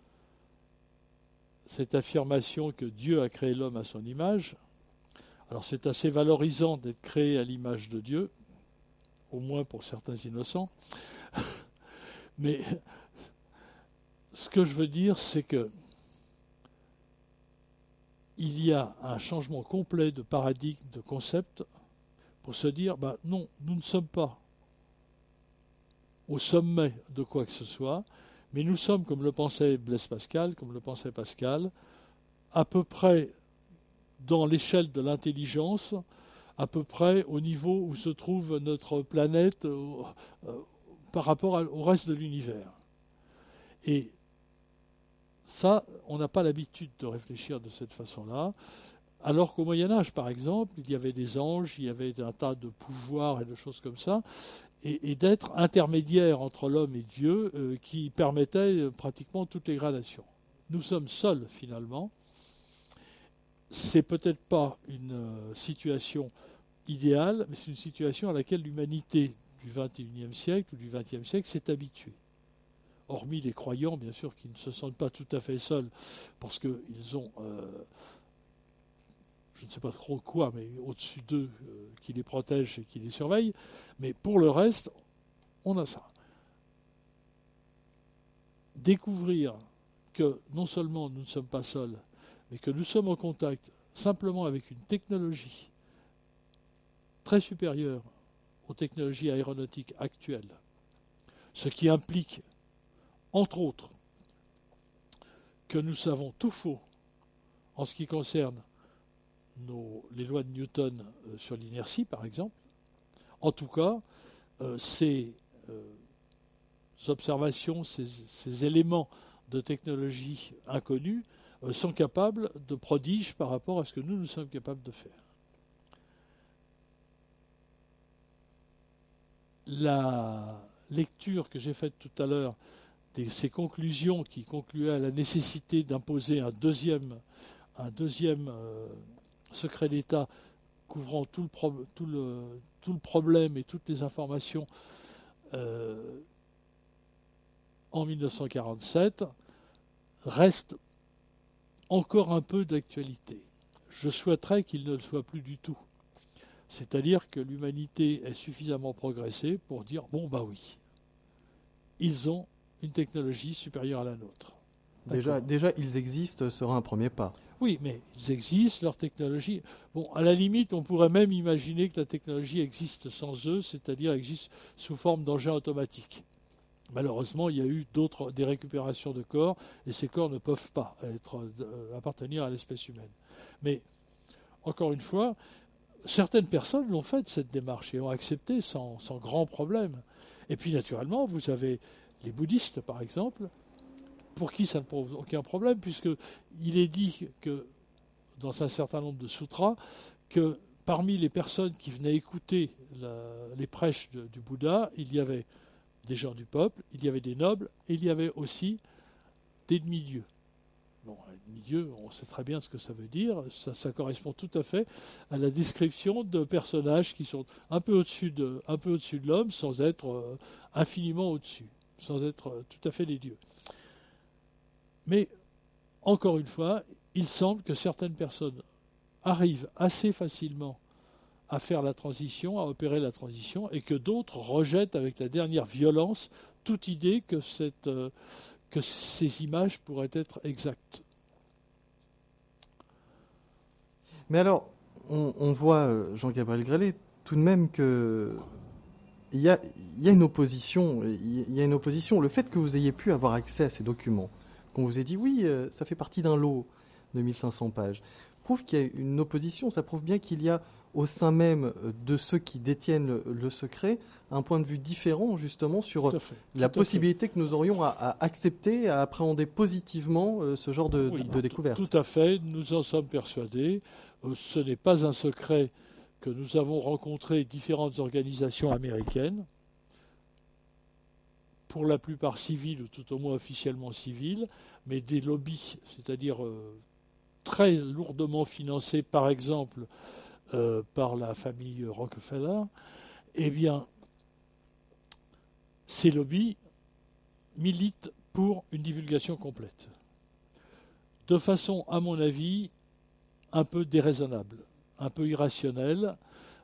cette affirmation que Dieu a créé l'homme à son image. Alors c'est assez valorisant d'être créé à l'image de Dieu, au moins pour certains innocents. Mais ce que je veux dire, c'est que il y a un changement complet de paradigme, de concept, pour se dire, non, nous ne sommes pas au sommet de quoi que ce soit, mais nous sommes, comme le pensait Blaise Pascal, comme le pensait Pascal, à peu près dans l'échelle de l'intelligence, à peu près au niveau où se trouve notre planète par rapport au reste de l'univers. Et ça, on n'a pas l'habitude de réfléchir de cette façon-là. Alors qu'au Moyen-Âge, par exemple, il y avait des anges, il y avait un tas de pouvoirs et de choses comme ça, et d'être intermédiaire entre l'homme et Dieu qui permettait pratiquement toutes les gradations. Nous sommes seuls, finalement. C'est peut-être pas une situation idéale, mais c'est une situation à laquelle l'humanité du XXIe siècle ou du XXe siècle s'est habituée. Hormis les croyants, bien sûr, qui ne se sentent pas tout à fait seuls, parce qu'ils ont, je ne sais pas trop quoi, mais au-dessus d'eux, qui les protège et qui les surveille. Mais pour le reste, on a ça. Découvrir que non seulement nous ne sommes pas seuls, mais que nous sommes en contact simplement avec une technologie très supérieure aux technologies aéronautiques actuelles, ce qui implique, entre autres, que nous savons tout faux en ce qui concerne les lois de Newton sur l'inertie, par exemple. En tout cas, ces observations, ces éléments de technologie inconnus sont capables de prodiges par rapport à ce que nous sommes capables de faire. La lecture que j'ai faite tout à l'heure de ces conclusions qui concluaient à la nécessité d'imposer un deuxième secret d'État couvrant tout le problème et toutes les informations en 1947 reste encore un peu d'actualité. Je souhaiterais qu'il ne le soit plus du tout. C'est-à-dire que l'humanité est suffisamment progressée pour dire « bon, bah oui, ils ont une technologie supérieure à la nôtre ». Déjà, ils existent sera un premier pas. Oui, mais ils existent, leur technologie. Bon, à la limite, on pourrait même imaginer que la technologie existe sans eux, c'est-à-dire existe sous forme d'engins automatiques. Malheureusement, il y a eu des récupérations de corps, et ces corps ne peuvent pas appartenir à l'espèce humaine. Mais, encore une fois, certaines personnes l'ont fait, cette démarche, et ont accepté sans grand problème. Et puis, naturellement, vous avez les bouddhistes, par exemple, pour qui ça ne pose aucun problème, puisqu'il est dit que, dans un certain nombre de sutras, que parmi les personnes qui venaient écouter les prêches du Bouddha, il y avait des gens du peuple, il y avait des nobles, et il y avait aussi des demi-dieux. Bon, demi-dieu, on sait très bien ce que ça veut dire, ça correspond tout à fait à la description de personnages qui sont un peu au-dessus de l'homme, sans être infiniment au-dessus, sans être tout à fait des dieux. Mais, encore une fois, il semble que certaines personnes arrivent assez facilement à faire la transition, à opérer la transition, et que d'autres rejettent avec la dernière violence toute idée que ces images pourraient être exactes. Mais alors, on voit, Jean-Gabriel Grellet, tout de même que il y a une opposition. Il y a une opposition. Le fait que vous ayez pu avoir accès à ces documents, qu'on vous ait dit oui, ça fait partie d'un lot de 1500 pages, prouve qu'il y a une opposition. Ça prouve bien qu'il y a au sein même de ceux qui détiennent le secret un point de vue différent justement sur la possibilité que nous aurions à accepter, à appréhender positivement ce genre de découverte. Tout à fait, nous en sommes persuadés. Ce n'est pas un secret que nous avons rencontré différentes organisations américaines, pour la plupart civiles ou tout au moins officiellement civiles, mais des lobbies, c'est-à-dire très lourdement financés, par exemple, par la famille Rockefeller. Eh bien, ces lobbies militent pour une divulgation complète. De façon, à mon avis, un peu déraisonnable, un peu irrationnelle,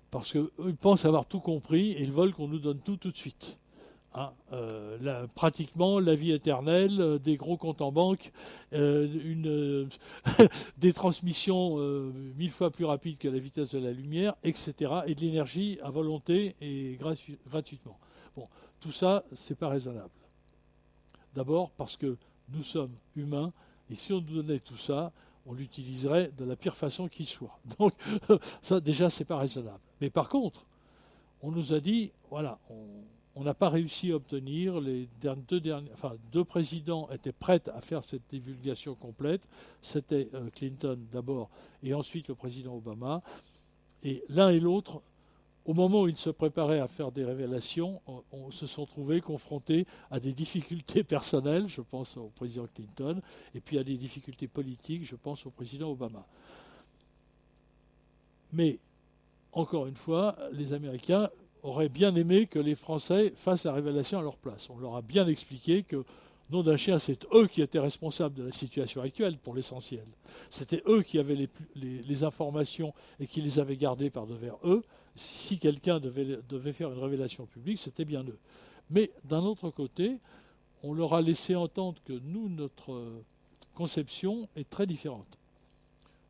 parce qu'ils pensent avoir tout compris et ils veulent qu'on nous donne tout de suite. Hein, pratiquement la vie éternelle, des gros comptes en banque, des transmissions 1000 fois plus rapides que la vitesse de la lumière, etc. Et de l'énergie à volonté et gratuitement. Bon, tout ça, c'est pas raisonnable. D'abord parce que nous sommes humains, et si on nous donnait tout ça, on l'utiliserait de la pire façon qui soit. Donc ça déjà c'est pas raisonnable. Mais par contre, on nous a dit, voilà, on n'a pas réussi à obtenir, deux présidents étaient prêts à faire cette divulgation complète, c'était Clinton d'abord et ensuite le président Obama, et l'un et l'autre, au moment où ils se préparaient à faire des révélations, on se sont trouvés confrontés à des difficultés personnelles, je pense au président Clinton, et puis à des difficultés politiques, je pense au président Obama. Mais, encore une fois, les Américains auraient bien aimé que les Français fassent la révélation à leur place. On leur a bien expliqué que, nom d'un chien, c'est eux qui étaient responsables de la situation actuelle, pour l'essentiel. C'était eux qui avaient les informations et qui les avaient gardées par devers eux. Si quelqu'un devait faire une révélation publique, c'était bien eux. Mais d'un autre côté, on leur a laissé entendre que nous, notre conception est très différente.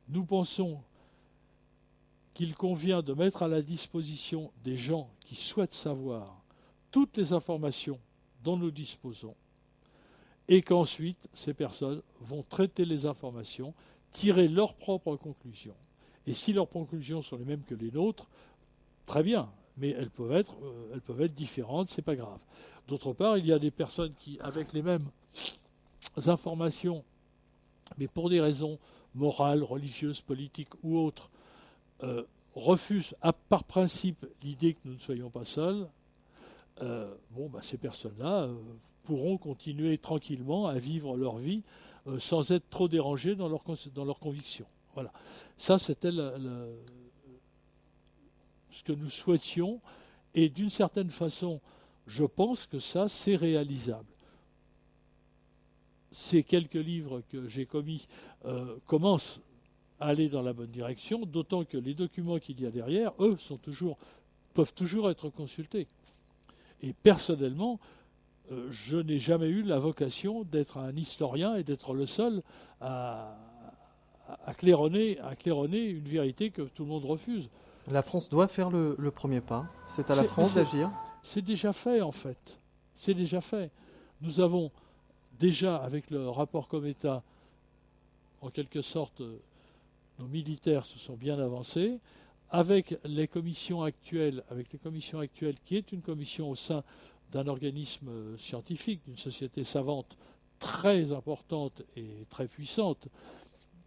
Nous pensons qu'il convient de mettre à la disposition des gens qui souhaitent savoir toutes les informations dont nous disposons, et qu'ensuite, ces personnes vont traiter les informations, tirer leurs propres conclusions. Et si leurs conclusions sont les mêmes que les nôtres, très bien, mais elles peuvent être différentes, c'est pas grave. D'autre part, il y a des personnes qui, avec les mêmes informations, mais pour des raisons morales, religieuses, politiques ou autres, refusent par principe l'idée que nous ne soyons pas seuls, ces personnes-là pourront continuer tranquillement à vivre leur vie sans être trop dérangées dans leurs convictions. Voilà. Ça, c'était ce que nous souhaitions, et d'une certaine façon, je pense que ça, c'est réalisable. Ces quelques livres que j'ai commis commencent à aller dans la bonne direction, d'autant que les documents qu'il y a derrière, eux, peuvent toujours être consultés. Et personnellement, je n'ai jamais eu la vocation d'être un historien et d'être le seul à claironner une vérité que tout le monde refuse. La France doit faire le premier pas. C'est à la France d'agir. C'est déjà fait, en fait. C'est déjà fait. Nous avons déjà, avec le rapport Cometa, en quelque sorte, nos militaires se sont bien avancés. Avec les commissions actuelles, qui est une commission au sein d'un organisme scientifique, d'une société savante très importante et très puissante,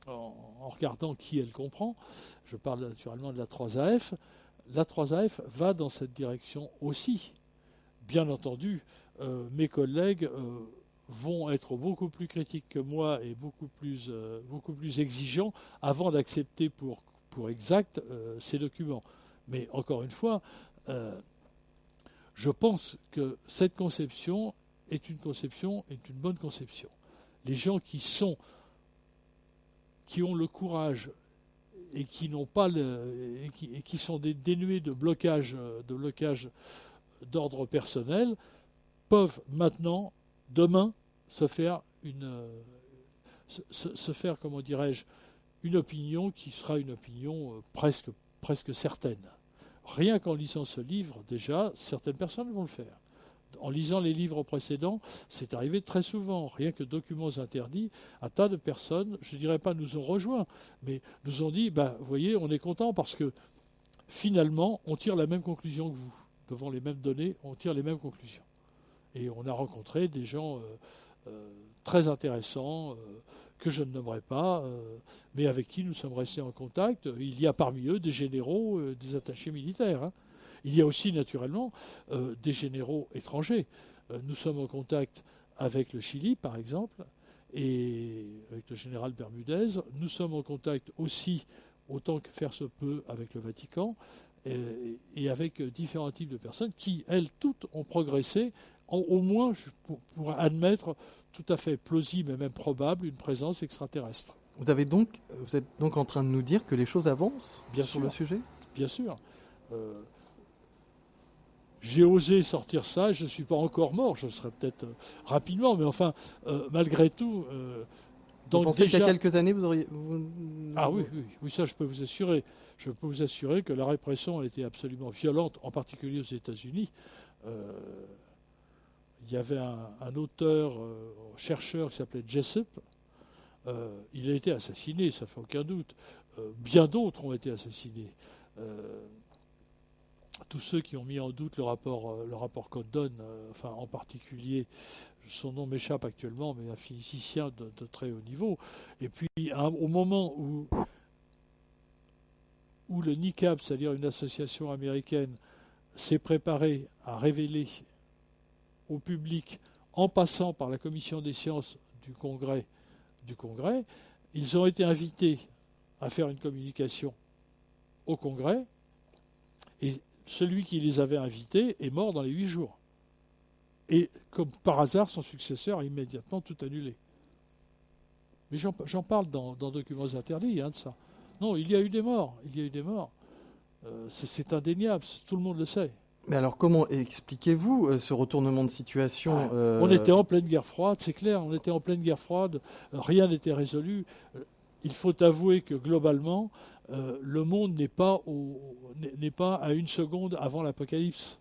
en regardant qui elle comprend, je parle naturellement de la 3AF, la 3AF va dans cette direction aussi. Bien entendu, mes collègues vont être beaucoup plus critiques que moi et beaucoup plus exigeants avant d'accepter pour exact ces documents. Mais encore une fois, je pense que cette conception est une bonne conception. Les gens qui ont le courage et qui n'ont pas et qui sont dénués de blocage d'ordre personnel peuvent maintenant, demain, se faire comment dirais-je, une opinion qui sera une opinion presque certaine. Rien qu'en lisant ce livre, déjà, certaines personnes vont le faire. En lisant les livres précédents, c'est arrivé très souvent. Rien que Documents interdits, un tas de personnes, je ne dirais pas nous ont rejoints, mais nous ont dit, vous voyez, on est content parce que finalement, on tire la même conclusion que vous. Devant les mêmes données, on tire les mêmes conclusions. Et on a rencontré des gens très intéressants, que je ne nommerai pas, mais avec qui nous sommes restés en contact. Il y a parmi eux des généraux, des attachés militaires. Hein. Il y a aussi naturellement des généraux étrangers. Nous sommes en contact avec le Chili, par exemple, et avec le général Bermudez. Nous sommes en contact aussi, autant que faire se peut, avec le Vatican, et avec différents types de personnes qui, elles, toutes ont progressé, au moins pour admettre tout à fait plausible et même probable une présence extraterrestre. Vous êtes donc en train de nous dire que les choses avancent sur le sujet ? Bien sûr. J'ai osé sortir ça, je ne suis pas encore mort, je serai peut-être rapidement, mais enfin, malgré tout... vous pensez qu'il y a quelques années, vous auriez... Ah oui, ça je peux vous assurer. Je peux vous assurer que la répression a été absolument violente, en particulier aux États-Unis. Il y avait un auteur, chercheur qui s'appelait Jessup, il a été assassiné, ça fait aucun doute. Bien d'autres ont été assassinés. Tous ceux qui ont mis en doute le rapport Condon, en particulier, son nom m'échappe actuellement, mais un physicien de très haut niveau. Et puis, au moment où le NICAP, c'est-à-dire une association américaine, s'est préparée à révéler au public, en passant par la commission des sciences du Congrès, ils ont été invités à faire une communication au Congrès, et celui qui les avait invités est mort dans les 8 jours. Et comme par hasard, son successeur a immédiatement tout annulé. Mais j'en parle dans Documents interdits, de ça. Non, il y a eu des morts. C'est indéniable, tout le monde le sait. Mais alors comment expliquez-vous ce retournement de situation On était en pleine guerre froide, c'est clair, on était en pleine guerre froide, rien n'était résolu. Il faut avouer que globalement, le monde n'est pas à une seconde avant l'apocalypse.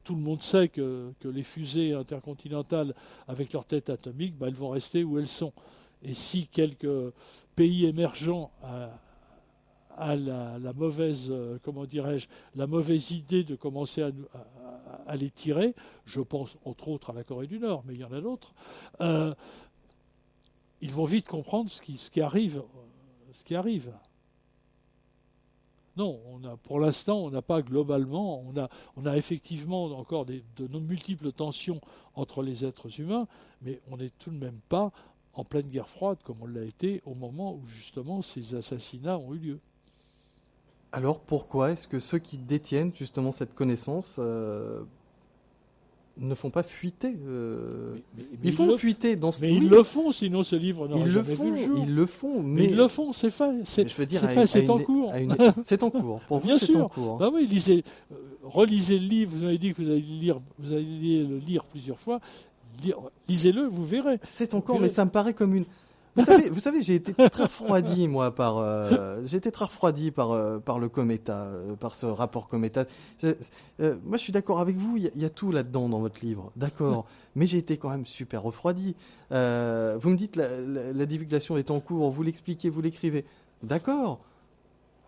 Tout le monde sait que les fusées intercontinentales avec leur tête atomique, elles vont rester où elles sont. Et si quelques pays émergents a la mauvaise, la mauvaise idée de commencer à les tirer, je pense entre autres à la Corée du Nord, mais il y en a d'autres, ils vont vite comprendre ce qui arrive. Non, pour l'instant, on n'a pas globalement, on a effectivement encore de multiples tensions entre les êtres humains, mais on n'est tout de même pas en pleine guerre froide comme on l'a été au moment où justement ces assassinats ont eu lieu. Alors pourquoi est-ce que ceux qui détiennent justement cette connaissance ne font pas fuiter Ils font fuiter dans ce... Mais ils le font, sinon ce livre n'aurait jamais vu le jour. Ils le font, mais... Ils le font, c'est fait. C'est en cours. C'est en cours. Pour vous, bien c'est sûr. en cours. Bah oui, relisez le livre. Vous avez dit que vous alliez le lire plusieurs fois. Lisez-le, vous verrez. C'est en cours, mais ça me paraît comme une... Vous savez, j'ai été très refroidi, moi, par le Cometa, par ce rapport Cometa. Moi, je suis d'accord avec vous, il y a tout là-dedans dans votre livre, d'accord. Mais j'ai été quand même super refroidi. Vous me dites la divulgation est en cours, vous l'expliquez, vous l'écrivez, d'accord.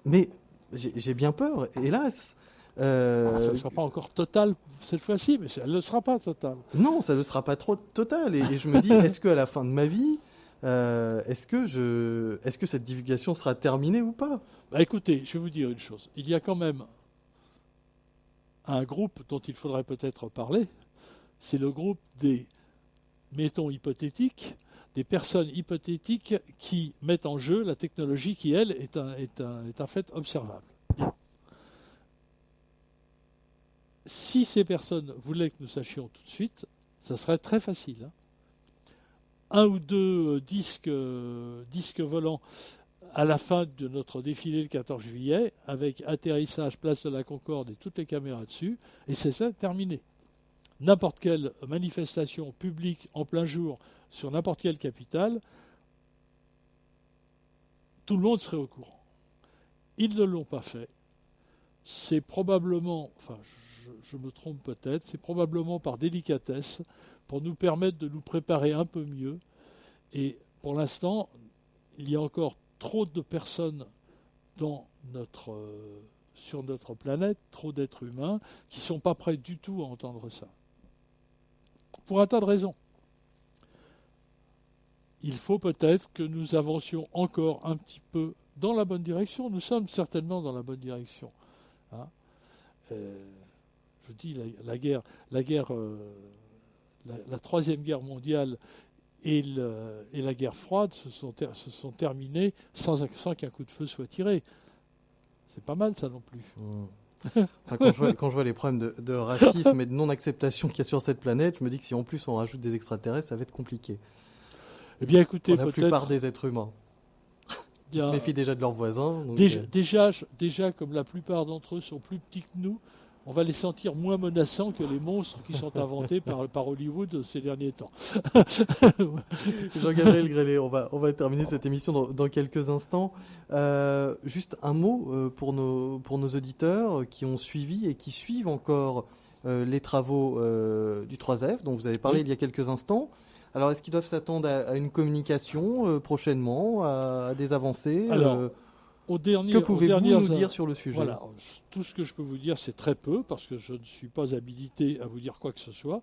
Mais j'ai bien peur, hélas. Ça ne sera pas encore total cette fois-ci, mais ça ne le sera pas total. Non, ça ne le sera pas trop total. Et je me dis, est-ce qu'à la fin de ma vie, est-ce que cette divulgation sera terminée ou pas? Écoutez, je vais vous dire une chose. Il y a quand même un groupe dont il faudrait peut-être parler. C'est le groupe des, mettons hypothétiques, des personnes hypothétiques qui mettent en jeu la technologie qui, elle, est un fait observable. Bien. Si ces personnes voulaient que nous sachions tout de suite, ça serait très facile. Un ou deux disques volants à la fin de notre défilé le 14 juillet, avec atterrissage, place de la Concorde et toutes les caméras dessus, et c'est ça, terminé. N'importe quelle manifestation publique en plein jour sur n'importe quelle capitale, tout le monde serait au courant. Ils ne l'ont pas fait. C'est probablement, je me trompe peut-être, c'est probablement par délicatesse, pour nous permettre de nous préparer un peu mieux. Et pour l'instant, il y a encore trop de personnes sur notre planète, trop d'êtres humains, qui ne sont pas prêts du tout à entendre ça. Pour un tas de raisons. Il faut peut-être que nous avancions encore un petit peu dans la bonne direction. Nous sommes certainement dans la bonne direction. Je dis la Troisième Guerre mondiale et la guerre froide se sont terminées sans qu'un coup de feu soit tiré. C'est pas mal ça non plus. Quand je vois les problèmes de racisme et de non-acceptation qu'il y a sur cette planète, je me dis que si en plus on rajoute des extraterrestres, ça va être compliqué. Eh bien écoutez, pour la plupart des êtres humains. Ils se méfient déjà de leurs voisins. Donc déjà, comme la plupart d'entre eux sont plus petits que nous, on va les sentir moins menaçants que les monstres qui sont inventés par Hollywood ces derniers temps. Jean-Gabriel Grélé, on va terminer cette émission dans quelques instants. Juste un mot pour nos auditeurs qui ont suivi et qui suivent encore les travaux du 3F, dont vous avez parlé il y a quelques instants. Alors, est-ce qu'ils doivent s'attendre à une communication prochainement, à des avancées Alors, que pouvez-vous nous dire sur le sujet? Voilà, tout ce que je peux vous dire, c'est très peu, parce que je ne suis pas habilité à vous dire quoi que ce soit.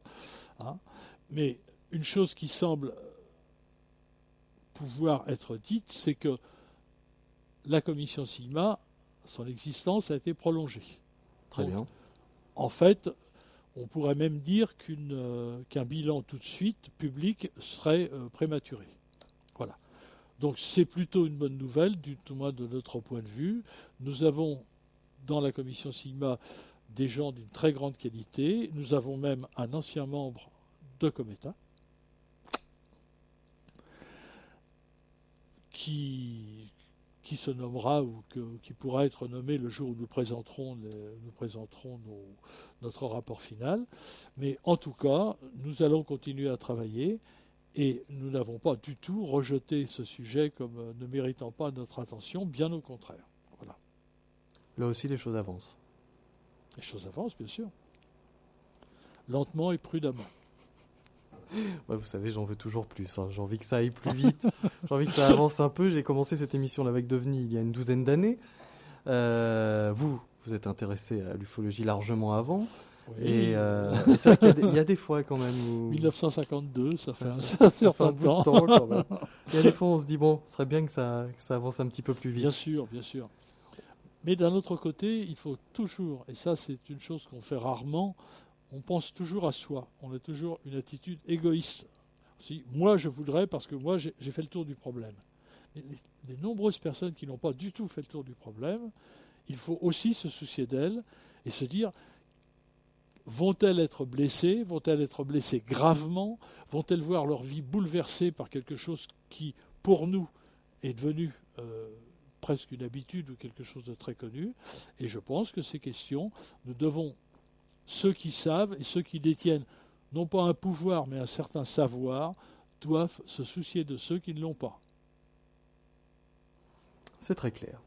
Hein. Mais une chose qui semble pouvoir être dite, c'est que la commission Sigma, son existence a été prolongée. Très bien. En fait, on pourrait même dire qu'un bilan tout de suite public serait prématuré. Voilà. Donc c'est plutôt une bonne nouvelle, du tout moins de notre point de vue. Nous avons dans la commission Sigma des gens d'une très grande qualité. Nous avons même un ancien membre de Cometa qui se nommera ou qui pourra être nommé le jour où nous présenterons notre rapport final. Mais en tout cas, nous allons continuer à travailler et nous n'avons pas du tout rejeté ce sujet comme ne méritant pas notre attention, bien au contraire. Voilà. Là aussi, les choses avancent. Les choses avancent, bien sûr. Lentement et prudemment. Ouais, vous savez, j'en veux toujours plus. Hein. J'ai envie que ça aille plus vite. J'ai envie que ça avance un peu. J'ai commencé cette émission-là avec Deveny il y a une douzaine d'années. Vous êtes intéressé à l'ufologie largement avant. Oui. Et c'est vrai qu'il y a des fois quand même où... 1952, ça fait un certain bout de temps quand même. Il y a des fois où on se dit, bon, ce serait bien que ça avance un petit peu plus vite. Bien sûr, bien sûr. Mais d'un autre côté, il faut toujours, et ça c'est une chose qu'on fait rarement, on pense toujours à soi. On a toujours une attitude égoïste. Si, moi je voudrais parce que moi j'ai fait le tour du problème. Mais les nombreuses personnes qui n'ont pas du tout fait le tour du problème, il faut aussi se soucier d'elles et se dire, vont-elles être blessées? Vont-elles être blessées gravement? Vont-elles voir leur vie bouleversée par quelque chose qui, pour nous, est devenu presque une habitude ou quelque chose de très connu? Et je pense que ces questions, nous devons, ceux qui savent et ceux qui détiennent non pas un pouvoir mais un certain savoir, doivent se soucier de ceux qui ne l'ont pas. C'est très clair.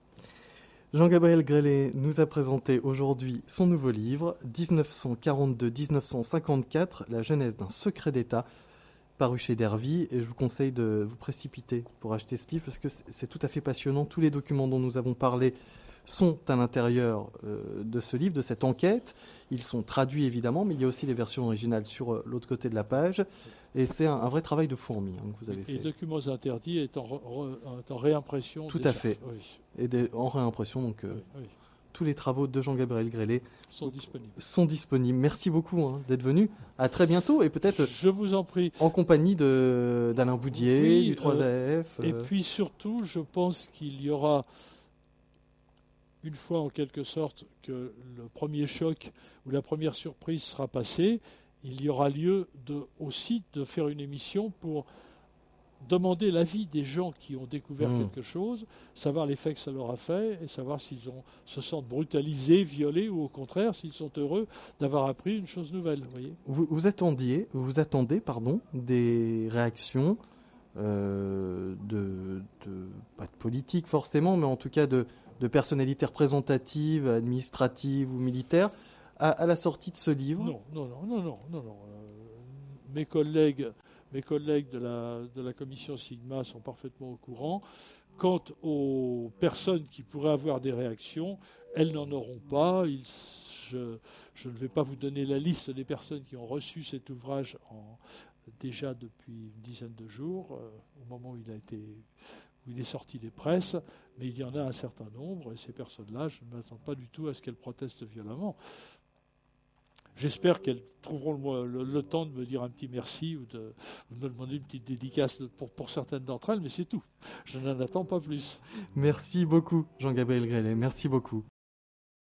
Jean-Gabriel Grellet nous a présenté aujourd'hui son nouveau livre, 1942-1954, la genèse d'un secret d'État, paru chez Dervy, et je vous conseille de vous précipiter pour acheter ce livre parce que c'est tout à fait passionnant. Tous les documents dont nous avons parlé sont à l'intérieur de ce livre, de cette enquête. Ils sont traduits évidemment, mais il y a aussi les versions originales sur l'autre côté de la page. Et c'est un vrai travail de fourmi que vous avez fait. Les documents interdits est en réimpression. Tout à fait. Oui. Et en réimpression, donc oui. tous les travaux de Jean-Gabriel Grellet sont disponibles. Merci beaucoup d'être venu. À très bientôt et peut-être je vous en prie. En compagnie d'Alain Boudier, du 3AF. Et puis surtout, je pense qu'il y aura, une fois en quelque sorte que le premier choc ou la première surprise sera passée, il y aura lieu aussi de faire une émission pour demander l'avis des gens qui ont découvert quelque chose, savoir l'effet que ça leur a fait et savoir s'ils se sentent brutalisés, violés ou au contraire s'ils sont heureux d'avoir appris une chose nouvelle. Vous attendez des réactions pas de politique forcément, mais en tout cas de personnalités représentatives, administratives ou militaires à la sortie de ce livre? Non. Mes collègues de la commission Sigma sont parfaitement au courant. Quant aux personnes qui pourraient avoir des réactions, elles n'en auront pas. Je ne vais pas vous donner la liste des personnes qui ont reçu cet ouvrage déjà depuis une dizaine de jours, au moment où il est sorti des presses, mais il y en a un certain nombre, et ces personnes-là, je ne m'attends pas du tout à ce qu'elles protestent violemment. J'espère qu'elles trouveront le temps de me dire un petit merci ou de me demander une petite dédicace pour certaines d'entre elles, mais c'est tout. Je n'en attends pas plus. Merci beaucoup, Jean-Gabriel Grellet. Merci beaucoup.